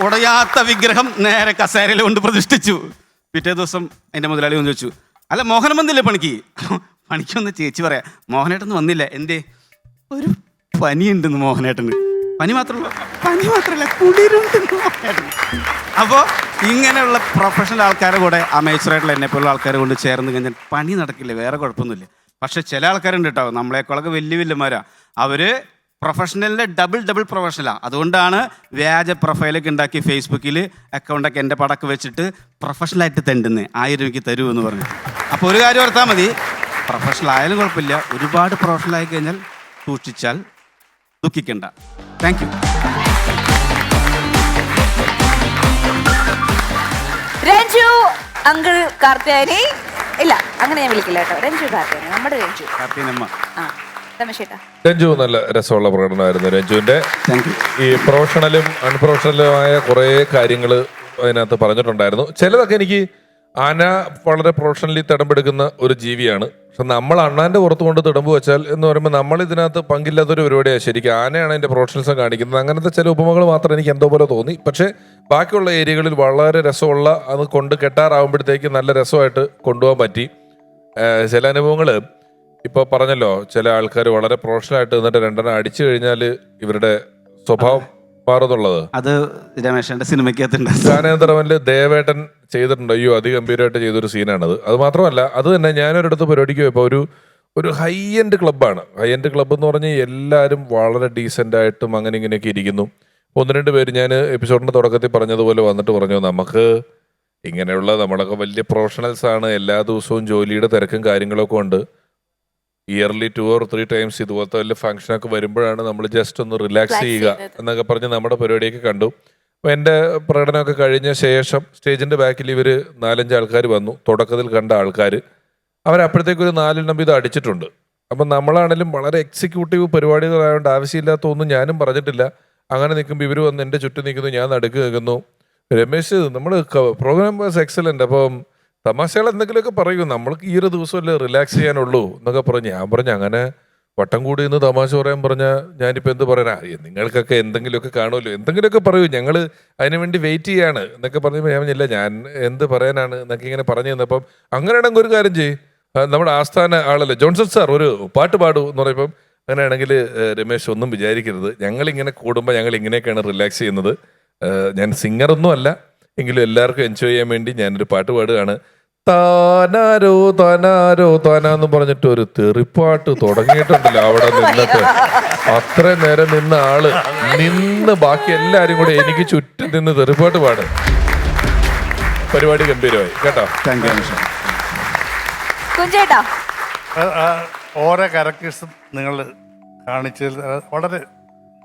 ഉടയാത്ത വിഗ്രഹം നേരെ കസേരയിൽ കൊണ്ട് പ്രതിഷ്ഠിച്ചു. പിറ്റേ ദിവസം എൻ്റെ മുതലാളി വന്ന് ചോദിച്ചു, അല്ല മോഹനം വന്നില്ലേ പണിക്കൊന്ന് ചേച്ചി പറയാം, മോഹനേട്ടൻ വന്നില്ല, എന്തേ? ഒരു പനിയുണ്ടെന്ന് മോഹനേട്ടന്. പനി മാത്രമല്ല കുളിരുണ്ടെന്ന് മോഹനേട്ടൻ. അപ്പോൾ ഇങ്ങനെയുള്ള പ്രൊഫഷണൽ ആൾക്കാരുടെ കൂടെ അമേച്ചറായിട്ടുള്ള എന്നെപ്പോലുള്ള ആൾക്കാരെ കൊണ്ട് ചേർന്ന് കഴിഞ്ഞാൽ പണി നടക്കില്ല, വേറെ കുഴപ്പമൊന്നുമില്ല. പക്ഷെ ചില ആൾക്കാരുണ്ട് കേട്ടോ, നമ്മളെക്കാളൊക്കെ വലിയമാരാ, അവർ പ്രൊഫഷണലിൻ്റെ ഡബിൾ പ്രൊഫഷണലാണ്. അതുകൊണ്ടാണ് വ്യാജ പ്രൊഫൈലൊക്കെ ഉണ്ടാക്കി ഫേസ്ബുക്കിൽ അക്കൗണ്ടൊക്കെ എൻ്റെ പടക്ക് വെച്ചിട്ട് പ്രൊഫഷണലായിട്ട് തെണ്ടുന്നത്, 1000 രൂപയ്ക്ക് തരൂ എന്ന് പറഞ്ഞു. അപ്പോൾ ഒരു കാര്യം ഓർത്താൽ മതി, പ്രൊഫഷണൽ ആയാലും കുഴപ്പമില്ല, ഒരുപാട് പ്രൊഫഷണൽ ആയി കഴിഞ്ഞാൽ സൂക്ഷിച്ചാൽ ദുഃഖിക്കണ്ട. Thank you. Ranju uncle Karthiyani, ഇല്ല അങ്ങനെ ഞാൻ വിളിക്കില്ല കേട്ടോ, രഞ്ജു കാർത്തിയാനി, നമ്മുടെ രഞ്ജു. ആ തമാശേട്ടാ, രഞ്ജു നല്ല രസമുള്ള പ്രകടനമായിരുന്നു രഞ്ജുവിന്റെ. Thank you. ഈ പ്രൊഫഷണലും അൺപ്രൊഫഷണലുമായ കുറേ കാര്യങ്ങൾ അതിനകത്ത് പറഞ്ഞിട്ടുണ്ടായിരുന്നു. ചിലതൊക്കെ എനിക്ക് ആന വളരെ പ്രൊഫഷണലി തിടമ്പെടുക്കുന്ന ഒരു ജീവിയാണ്. പക്ഷെ നമ്മൾ അണ്ണാന്റെ പുറത്ത് കൊണ്ട് തിടമ്പ് വെച്ചാൽ എന്ന് പറയുമ്പോൾ നമ്മൾ ഇതിനകത്ത് പങ്കില്ലാത്തൊരു പരിപാടിയാണ്. ശരിക്കും ആനയാണ് അതിന്റെ പ്രൊഫഷണൽസം കാണിക്കുന്നത്. അങ്ങനത്തെ ചില ഉപമകൾ മാത്രം എനിക്ക് എന്തോ പോലെ തോന്നി. പക്ഷേ ബാക്കിയുള്ള ഏരിയകളിൽ വളരെ രസമുള്ള, അത് കൊണ്ട് കെട്ടാറാവുമ്പോഴത്തേക്ക് നല്ല രസമായിട്ട് കൊണ്ടുപോകാൻ പറ്റി. ചില അനുഭവങ്ങൾ ഇപ്പോൾ പറഞ്ഞല്ലോ, ചില ആൾക്കാർ വളരെ പ്രൊഫഷണലായിട്ട് നിന്നിട്ട് 2 അടിച്ചു കഴിഞ്ഞാൽ ഇവരുടെ സ്വഭാവം മാറുന്നുള്ളത്. അത് രമേശന്റെ സിനിമയ്ക്കകത്തുണ്ട്. ഗാനേന്ദ്രവനിൽ ദേവേട്ടൻ ചെയ്തിട്ടുണ്ട്. അയ്യോ അതിഗംഭീരമായിട്ട് ചെയ്തൊരു സീനാണത്. അത് മാത്രമല്ല, അത് തന്നെ ഞാനൊരിടത്ത് പരിപാടിക്ക് പോയപ്പോൾ ഒരു ഹൈ എൻഡ് ക്ലബ്ബാണ്. ഹൈ എൻഡ് ക്ലബ്ബ് എന്ന് പറഞ്ഞാൽ എല്ലാവരും വളരെ ഡീസൻ്റ് ആയിട്ടും അങ്ങനെ ഇങ്ങനെയൊക്കെ ഇരിക്കുന്നു. 1-2 പേര് ഞാൻ എപ്പിസോഡിൻ്റെ തുടക്കത്തിൽ പറഞ്ഞതുപോലെ വന്നിട്ട് പറഞ്ഞു, നമുക്ക് ഇങ്ങനെയുള്ള നമ്മളൊക്കെ വലിയ പ്രൊഫഷണൽസ് ആണ്, എല്ലാ ദിവസവും ജോലിയുടെ തിരക്കും കാര്യങ്ങളൊക്കെ ഉണ്ട്, ഇയർലി 2 or 3 times ഇതുപോലത്തെ വലിയ ഫംഗ്ഷനൊക്കെ വരുമ്പോഴാണ് നമ്മൾ ജസ്റ്റ് ഒന്ന് റിലാക്സ് ചെയ്യുക എന്നൊക്കെ പറഞ്ഞ് നമ്മുടെ പരിപാടിയൊക്കെ കണ്ടു. അപ്പോൾ എൻ്റെ പ്രകടനമൊക്കെ കഴിഞ്ഞ ശേഷം സ്റ്റേജിൻ്റെ ബാക്കിൽ ഇവർ 4-5 ആൾക്കാർ വന്നു. തുടക്കത്തിൽ കണ്ട ആൾക്കാർ അവരപ്പോഴത്തേക്കൊരു 4 എണ്ണം ഇത് അടിച്ചിട്ടുണ്ട്. അപ്പം നമ്മളാണെങ്കിലും വളരെ എക്സിക്യൂട്ടീവ് പരിപാടികളായതുകൊണ്ട് ആവശ്യമില്ലാത്ത ഒന്നും ഞാനും പറഞ്ഞിട്ടില്ല. അങ്ങനെ നിൽക്കുമ്പോൾ ഇവർ വന്ന് എൻ്റെ ചുറ്റും നിൽക്കുന്നു, ഞാൻ നടുക്ക് നിൽക്കുന്നു. രമേശ്, നമ്മൾ പ്രോഗ്രാം വാസ് എക്സലൻ്റ്, അപ്പം തമാശകൾ എന്തെങ്കിലുമൊക്കെ പറയൂ, നമ്മൾക്ക് ഈ ഒരു ദിവസമല്ലേ റിലാക്സ് ചെയ്യാനുള്ളൂ എന്നൊക്കെ പറഞ്ഞ് ഞാൻ പറഞ്ഞു, അങ്ങനെ വട്ടം കൂടി നിന്ന് തമാശ പറയാൻ പറഞ്ഞാൽ ഞാനിപ്പോൾ എന്ത് പറയാനാ, നിങ്ങൾക്കൊക്കെ എന്തെങ്കിലുമൊക്കെ കാണുമല്ലോ, എന്തെങ്കിലുമൊക്കെ പറയൂ, ഞങ്ങൾ അതിനു വേണ്ടി വെയിറ്റ് ചെയ്യാണ് എന്നൊക്കെ പറഞ്ഞപ്പോൾ ഞാൻ പറഞ്ഞില്ല, ഞാൻ എന്ത് പറയാനാണ് എന്നൊക്കെ ഇങ്ങനെ പറഞ്ഞു തന്നപ്പം അങ്ങനെയാണെങ്കിൽ ഒരു കാര്യം ചെയ്യും, നമ്മുടെ ആസ്ഥാന ആളല്ലേ ജോൺസൺ സാർ ഒരു പാട്ട് പാടൂ എന്ന് പറയുമ്പം, അങ്ങനെയാണെങ്കിൽ രമേശ് ഒന്നും വിചാരിക്കരുത്, ഞങ്ങളിങ്ങനെ കൂടുമ്പോൾ ഞങ്ങൾ ഇങ്ങനെയൊക്കെയാണ് റിലാക്സ് ചെയ്യുന്നത്. ഞാൻ സിംഗറൊന്നും അല്ല, എങ്കിലും എല്ലാവർക്കും എൻജോയ് ചെയ്യാൻ വേണ്ടി ഞാനൊരു പാട്ട് പാടുകയാണ്. താനാരോ താനാരോ താനാന്ന് പറഞ്ഞിട്ട് ഒരു തെറിപ്പാട്ട് തുടങ്ങിയിട്ടുണ്ടല്ലോ അവിടെ നിന്നിട്ട്. അത്രയും നേരം നിന്ന ആള് നിന്ന് ബാക്കി എല്ലാരും കൂടെ എനിക്ക് ചുറ്റും നിന്ന് തെറിപ്പാട്ട് പാട്. പരിപാടി ഗംഭീരമായി കേട്ടോ. കുഞ്ചേട്ടാ, ഓരോ ക്യാരക്ടേഴ്സും നിങ്ങൾ കാണിച്ചതിൽ വളരെ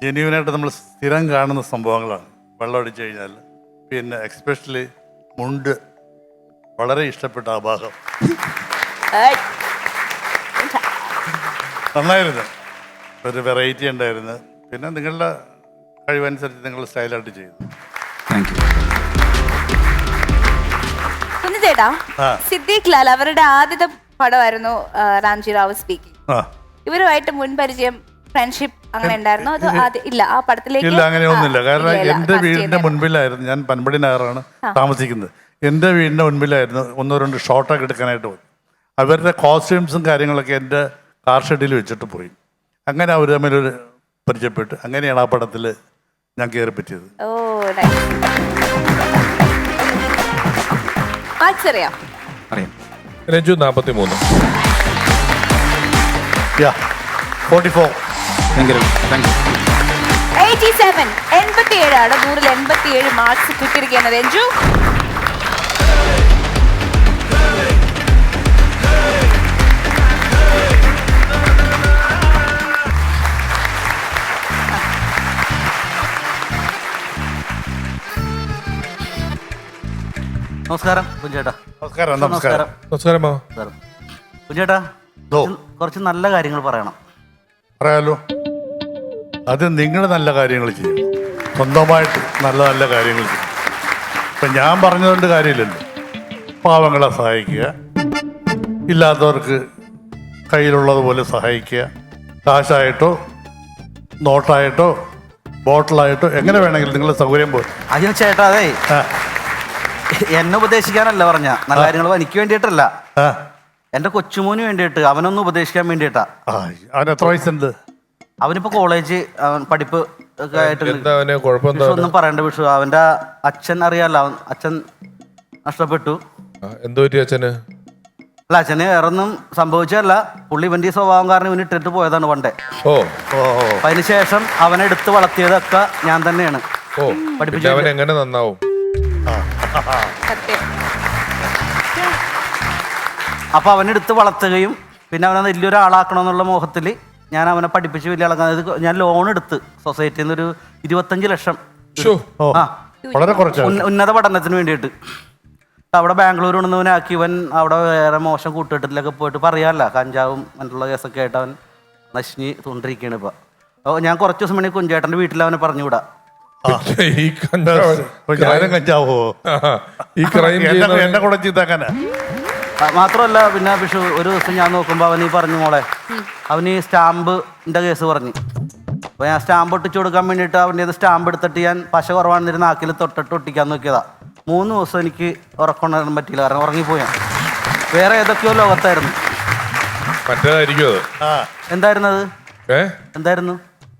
ജെന്യൂനായിട്ട് നമ്മൾ സ്ഥിരം കാണുന്ന സംഭവങ്ങളാണ്. വെള്ളം അടിച്ചു കഴിഞ്ഞാൽ പിന്നെ എക്സ്പെഷ്യലി മുണ്ട് വളരെ ഇഷ്ടപ്പെട്ട ആ ഭാഗം നന്നായിരുന്നു. ഒരു വെറൈറ്റി ഉണ്ടായിരുന്നു. പിന്നെ നിങ്ങളുടെ കഴിവനുസരിച്ച് നിങ്ങൾ സ്റ്റൈലായിട്ട് ചെയ്തു. Thank you. കുഞ്ഞുചേട്ടാ, സിദ്ദീഖ് ലാൽ അവരുടെ ആദ്യത്തെ പടമായിരുന്നു രാംജി റാവു സ്പീക്കിംഗ്. ആ ഇവരുമായിട്ട് മുൻപരിചയം, ഫ്രണ്ട്ഷിപ്പ് അങ്ങനെ ഉണ്ടായിരുന്നോ? അതോ ഇല്ല, ആ പടത്തിലേക്ക് ഇല്ല, അങ്ങനെയൊന്നുമില്ല. കാരണം എൻ്റെ വീടിൻ്റെ മുൻപിലായിരുന്നു, ഞാൻ പൻപടി നഗറാണ് താമസിക്കുന്നത്. എൻ്റെ വീടിൻ്റെ മുൻപിലായിരുന്നു 1-2 ഷോട്ടൊക്കെ എടുക്കാനായിട്ട് പോയി. അവരുടെ കോസ്റ്റ്യൂംസും കാര്യങ്ങളൊക്കെ എൻ്റെ കാർ ഷെഡിൽ വെച്ചിട്ട് പോയി. അങ്ങനെ അവർ തമ്മിലൊരു പരിചയപ്പെട്ടു. അങ്ങനെയാണ് ആ പടത്തിൽ ഞാൻ കയറി പറ്റിയത്. ഓ, മാർക്സ് അറിയാം? അറിയാം. രഞ്ജു 43. യാ 44. Thank you. 87 87 100-87 മാർക്സ് കിട്ടിയിരിക്കുകയാണ് രഞ്ജു. നമസ്കാരം കുഞ്ചേട്ടാ. നമസ്കാരം. നമസ്കാരം. നമസ്കാരം മാമ. കുഞ്ചേട്ടാ, ഓ, കുറച്ച് നല്ല കാര്യങ്ങൾ പറയണം. പറയാലോ. അത് നിങ്ങൾ നല്ല കാര്യങ്ങൾ ചെയ്യും, സ്വന്തമായിട്ട് നല്ല നല്ല കാര്യങ്ങൾ ചെയ്യും. ഇപ്പം ഞാൻ പറഞ്ഞതുകൊണ്ട് കാര്യമില്ലല്ലോ. പാവങ്ങളെ സഹായിക്കുക, ഇല്ലാത്തവർക്ക് കയ്യിലുള്ളതുപോലെ സഹായിക്കുക, കാശായിട്ടോ നോട്ടായിട്ടോ ബോട്ടിലായിട്ടോ എങ്ങനെ വേണമെങ്കിലും നിങ്ങളുടെ സൗകര്യം പോലെ. അതിന് ചേട്ടാ, അതെ ആ എന്നെ ഉപദേശിക്കാനല്ല പറഞ്ഞ നല്ല കാര്യങ്ങൾ, എനിക്ക് വേണ്ടിയിട്ടല്ല, ആ എൻ്റെ കൊച്ചുമോന് വേണ്ടിയിട്ട്, അവനൊന്ന് ഉപദേശിക്കാൻ വേണ്ടിയിട്ടാ. ആ അവൻ എത്ര വയസ്സുണ്ട്? അവനിപ്പോൾ കോളേജ് പഠിപ്പ് ഒക്കെ ആയിട്ട് എന്താ അവന് കുഴപ്പം എന്താ? വിഷു ഒന്നും പറയണ്ട. വിഷു അവൻ്റെ അച്ഛൻ അറിയാലോ, അച്ഛൻ നഷ്ടപ്പെട്ടു. എന്തു പറ്റി അച്ഛന്? അല്ല, അച്ഛന് വേറെ ഒന്നും സംഭവിച്ചതല്ല. പുള്ളി ഇവൻ്റെ ഈ സ്വഭാവം കാരണം ഇവന് ഇട്ടിട്ട് പോയതാണ് പണ്ടേ. ഓ ഓ ഓ അപ്പം അതിന് ശേഷം അവനെ എടുത്ത് വളർത്തിയതൊക്കെ ഞാൻ തന്നെയാണ്. ഓ, പഠിപ്പിച്ചു. പിന്നെ അവൻ എങ്ങനെ നന്നാവും? സത്യം. അപ്പോൾ അവനെടുത്ത് വളർത്തുകയും പിന്നെ അവനെ വലിയൊരാളാക്കണമെന്നുള്ള മോഹത്തിൽ ഞാൻ അവനെ പഠിപ്പിച്ച് വലിയ ആളാക്കാൻ ഞാൻ ലോൺ എടുത്ത് സൊസൈറ്റിയിൽ നിന്ന് ഒരു 25 ലക്ഷം. ഷോ. ഓ ആ, വളരെ കുറച്ച്. ഉന്നത പഠനത്തിന് വേണ്ടിയിട്ട് അവിടെ ബാംഗ്ലൂർ കൊണ്ടുവന്നവനാക്കി. ഇവൻ അവിടെ വേറെ മോശം കൂട്ടുകെട്ടിലൊക്കെ പോയിട്ട് പറയാമല്ല, കഞ്ചാവും മറ്റുള്ള കേസൊക്കെ ആയിട്ട് അവൻ നശിഞ്ഞ് കൊണ്ടിരിക്കുകയാണ് ഇപ്പോൾ. അപ്പോൾ ഞാൻ കുറച്ച് ദിവസം വേണമെങ്കിൽ കുഞ്ചേട്ടൻ്റെ വീട്ടിൽ അവനെ പറഞ്ഞുവിടാം. ഈ കഞ്ചാവ്- ഞാനും കഞ്ചാവോ? ഈ ക്രൈം ചെയ്യുന്ന എന്നെ കൂടെ ചെയ്താക്കാനാ? മാത്രമല്ല, പിന്നെ വിഷു ഒരു ദിവസം ഞാൻ നോക്കുമ്പോൾ അവൻ ഈ പറഞ്ഞു, മോളെ അവൻ ഈ സ്റ്റാമ്പിൻ്റെ കേസ് പറഞ്ഞു. അപ്പോൾ ഞാൻ സ്റ്റാമ്പ് ഒട്ടിച്ചു കൊടുക്കാൻ വേണ്ടിയിട്ട് അവൻ്റെ സ്റ്റാമ്പ് എടുത്തിട്ട് ഞാൻ പശ കുറവാണെന്നൊരു നാക്കിൽ തൊട്ടിട്ട് ഒട്ടിക്കാൻ നോക്കിയതാ. 3 ദിവസം എനിക്ക് ഉറക്കൊണ്ടാൻ പറ്റിയില്ല, കാരണം ഉറങ്ങിപ്പോയി ഞാൻ. വേറെ ഏതൊക്കെയോ ലോകത്തായിരുന്നു. മറ്റേതായിരിക്കും അത്. ആ എന്തായിരുന്നത്? എന്തായിരുന്നു?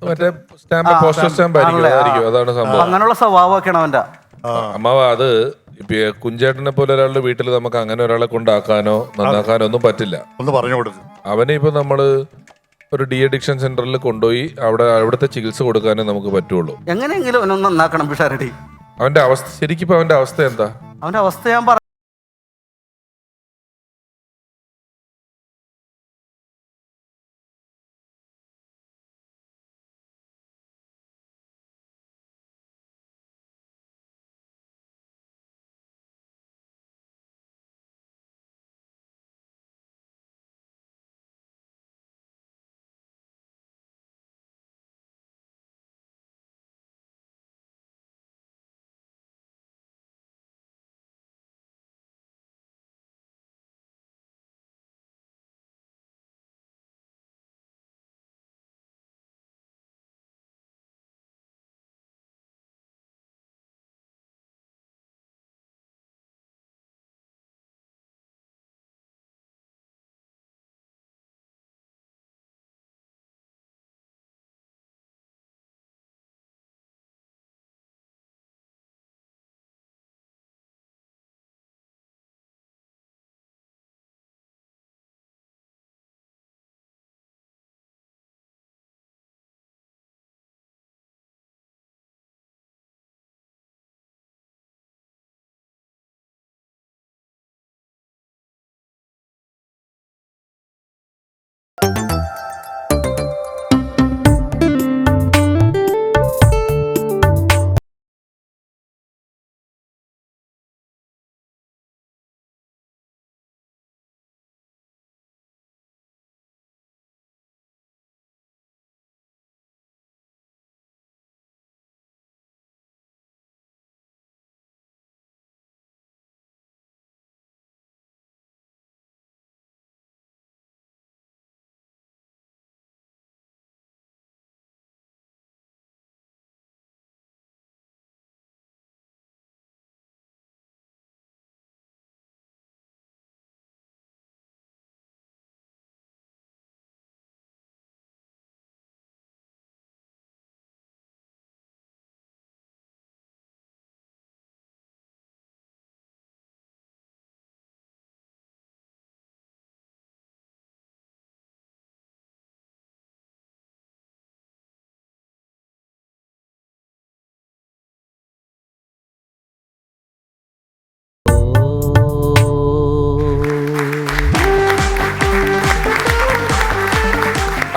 മറ്റേ സ്റ്റാമ്പ്, പോസ്റ്റൽ സ്റ്റാമ്പ് ആയിരിക്കും. അതാണ് സംഭവം. അങ്ങനെയുള്ള സ്വഭാവമൊക്കെയാണ് അവൻ്റെ. അമ്മാവ, അത് ഇപ്പൊ കുഞ്ചേട്ടനെ പോലെ ഒരാളുടെ വീട്ടിൽ നമുക്ക് അങ്ങനെ ഒരാളെ കൊണ്ടാക്കാനോ നന്നാക്കാനോ ഒന്നും പറ്റില്ല. ഒന്ന് പറഞ്ഞു കൊടുക്കും. അവനെ ഇപ്പൊ നമ്മള് ഒരു ഡി അഡിക്ഷൻ സെന്ററിൽ കൊണ്ടുപോയി അവിടുത്തെ ചികിത്സ കൊടുക്കാനേ നമുക്ക് പറ്റുള്ളൂ. എങ്ങനെയെങ്കിലും അവനൊന്ന് നന്നാക്കണം പിഷാരടി. അവന്റെ അവസ്ഥ ശരിക്കും ഇപ്പൊ അവന്റെ അവസ്ഥ എന്താ? അവൻ്റെ അവസ്ഥ ഞാൻ പറഞ്ഞു.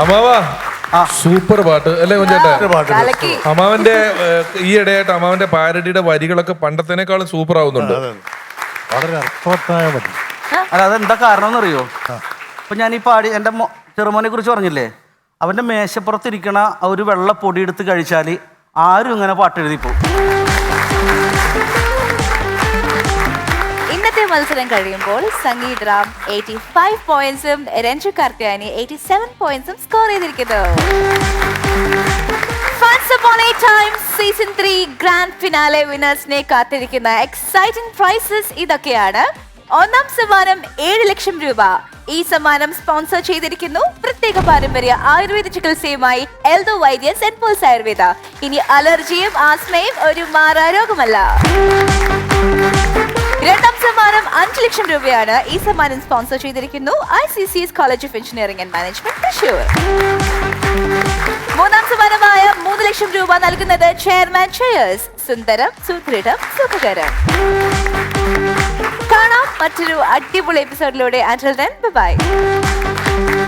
അമ്മാവാ സൂപ്പർ പാട്ട് അല്ലേ കുഞ്ചേട്ടാ? കലക്കി. അമ്മാവന്റെ ഈ ഇടയായിട്ട് അമ്മാവന്റെ പാരഡിയുടെ വരികളൊക്കെ പണ്ടത്തേനേക്കാളും സൂപ്പർ ആവുന്നുണ്ട്. വളരെ അർത്ഥവത്തായ പറ്റി. അല്ല അതെന്താ കാരണം എന്നറിയോ? അപ്പൊ ഞാൻ ഈ പാടി എൻ്റെ ചെറുമോനെ കുറിച്ച് പറഞ്ഞില്ലേ, അവന്റെ മേശപ്പുറത്തിരിക്കണ ആ ഒരു വെള്ള പൊടി എടുത്ത് കഴിച്ചാൽ ആരും ഇങ്ങനെ പാട്ട് എഴുതിപ്പോ. ഇന്നത്തെ മത്സരം കഴിയുമ്പോൾ സംഗീത് റാം 85 പോയിന്റ്സും രഞ്ജു കാർത്തിയാനി 87 പോയിന്റ്സും സ്കോർ ചെയ്തിരിക്കുന്നു. Once upon a time season 3 grand finale വിന്നേഴ്സിനെ കാത്തിരിക്കുന്ന എക്സൈറ്റിംഗ് പ്രൈസസ് ഇതൊക്കെയാണ്. ഒന്നാം സമ്മാനം 7 ലക്ഷം രൂപ. ഈ സമ്മാനം സ്പോൺസർ ചെയ്തിരിക്കുന്നു പ്രത്യേക പാരമ്പര്യ ആയുർവേദ ചികിത്സയുമായി എൽദോ വൈദ്യ സെന്റ് പോൾസ് ആയുർവേദ. ഇനി അലർജിയും ആസ്മയും ഒരു മാറാരോഗമല്ല. രണ്ടാം സമ്മാനം 5 ലക്ഷം രൂപയാണ്. ഈ സമ്മാനം സ്പോൺസർ ചെയ്തിരിക്കുന്നു ICCS college of engineering and management Thrissur. മൂന്നാം സമ്മാനമായ 3 ലക്ഷം രൂപ നൽകുന്നത് ചെയർമാൻ ചെയേഴ്സ്. സുന്ദരം, സുദൃഢം, സുഖകരം. കാണാം മറ്റൊരു അടിപൊളി എപ്പിസോഡിലൂടെ. Until then, bye bye.